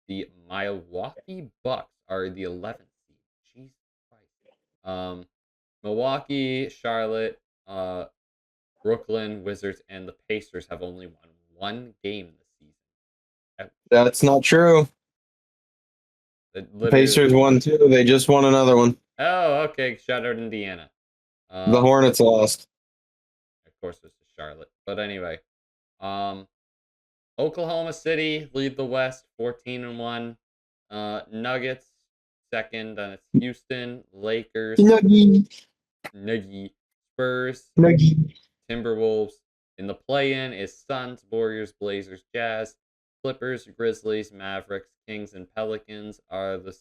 The Milwaukee Bucks are the 11th seed. Jesus Christ. Milwaukee, Charlotte, Brooklyn, Wizards, and the Pacers have only won one game this season. That's not true. The Pacers won too. They just won another one. Oh, okay. Shout out Indiana. The Hornets lost. Of course, this is Charlotte. But anyway, Oklahoma City lead the West 14-1. Nuggets second. Then it's Houston, Lakers, Nuggy, Spurs, Timberwolves. In the play-in is Suns, Warriors, Blazers, Jazz, Clippers, Grizzlies, Mavericks, Kings, and Pelicans are the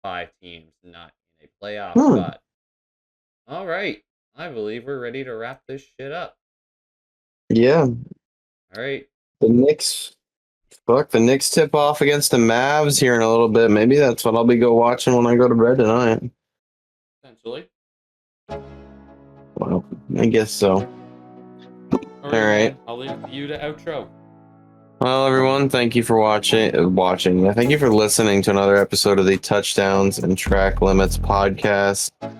5 teams not in a playoff spot. All right. I believe we're ready to wrap this shit up. Yeah. All right. The Knicks tip off against the Mavs here in a little bit. Maybe that's what I'll be watching when I go to bed tonight. Potentially. Well, I guess so. All right. I'll leave it to you to outro. Well, everyone, thank you for watching. Thank you for listening to another episode of the Touchdowns and Track Limits podcast. I've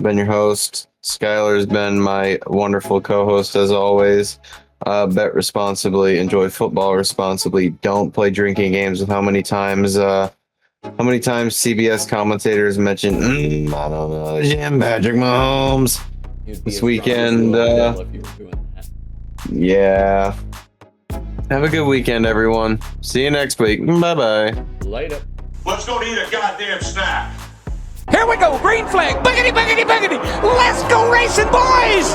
been your host. Skylar's been my wonderful co-host as always. Bet responsibly, enjoy football responsibly. Don't play drinking games with how many times CBS commentators mention, I don't know, Jim Patrick Mahomes. This weekend, yeah. Have a good weekend, everyone. See you next week. Bye-bye. Later. Let's go eat a goddamn snack. Here we go, green flag, biggity, biggity, biggity. Let's go racing, boys!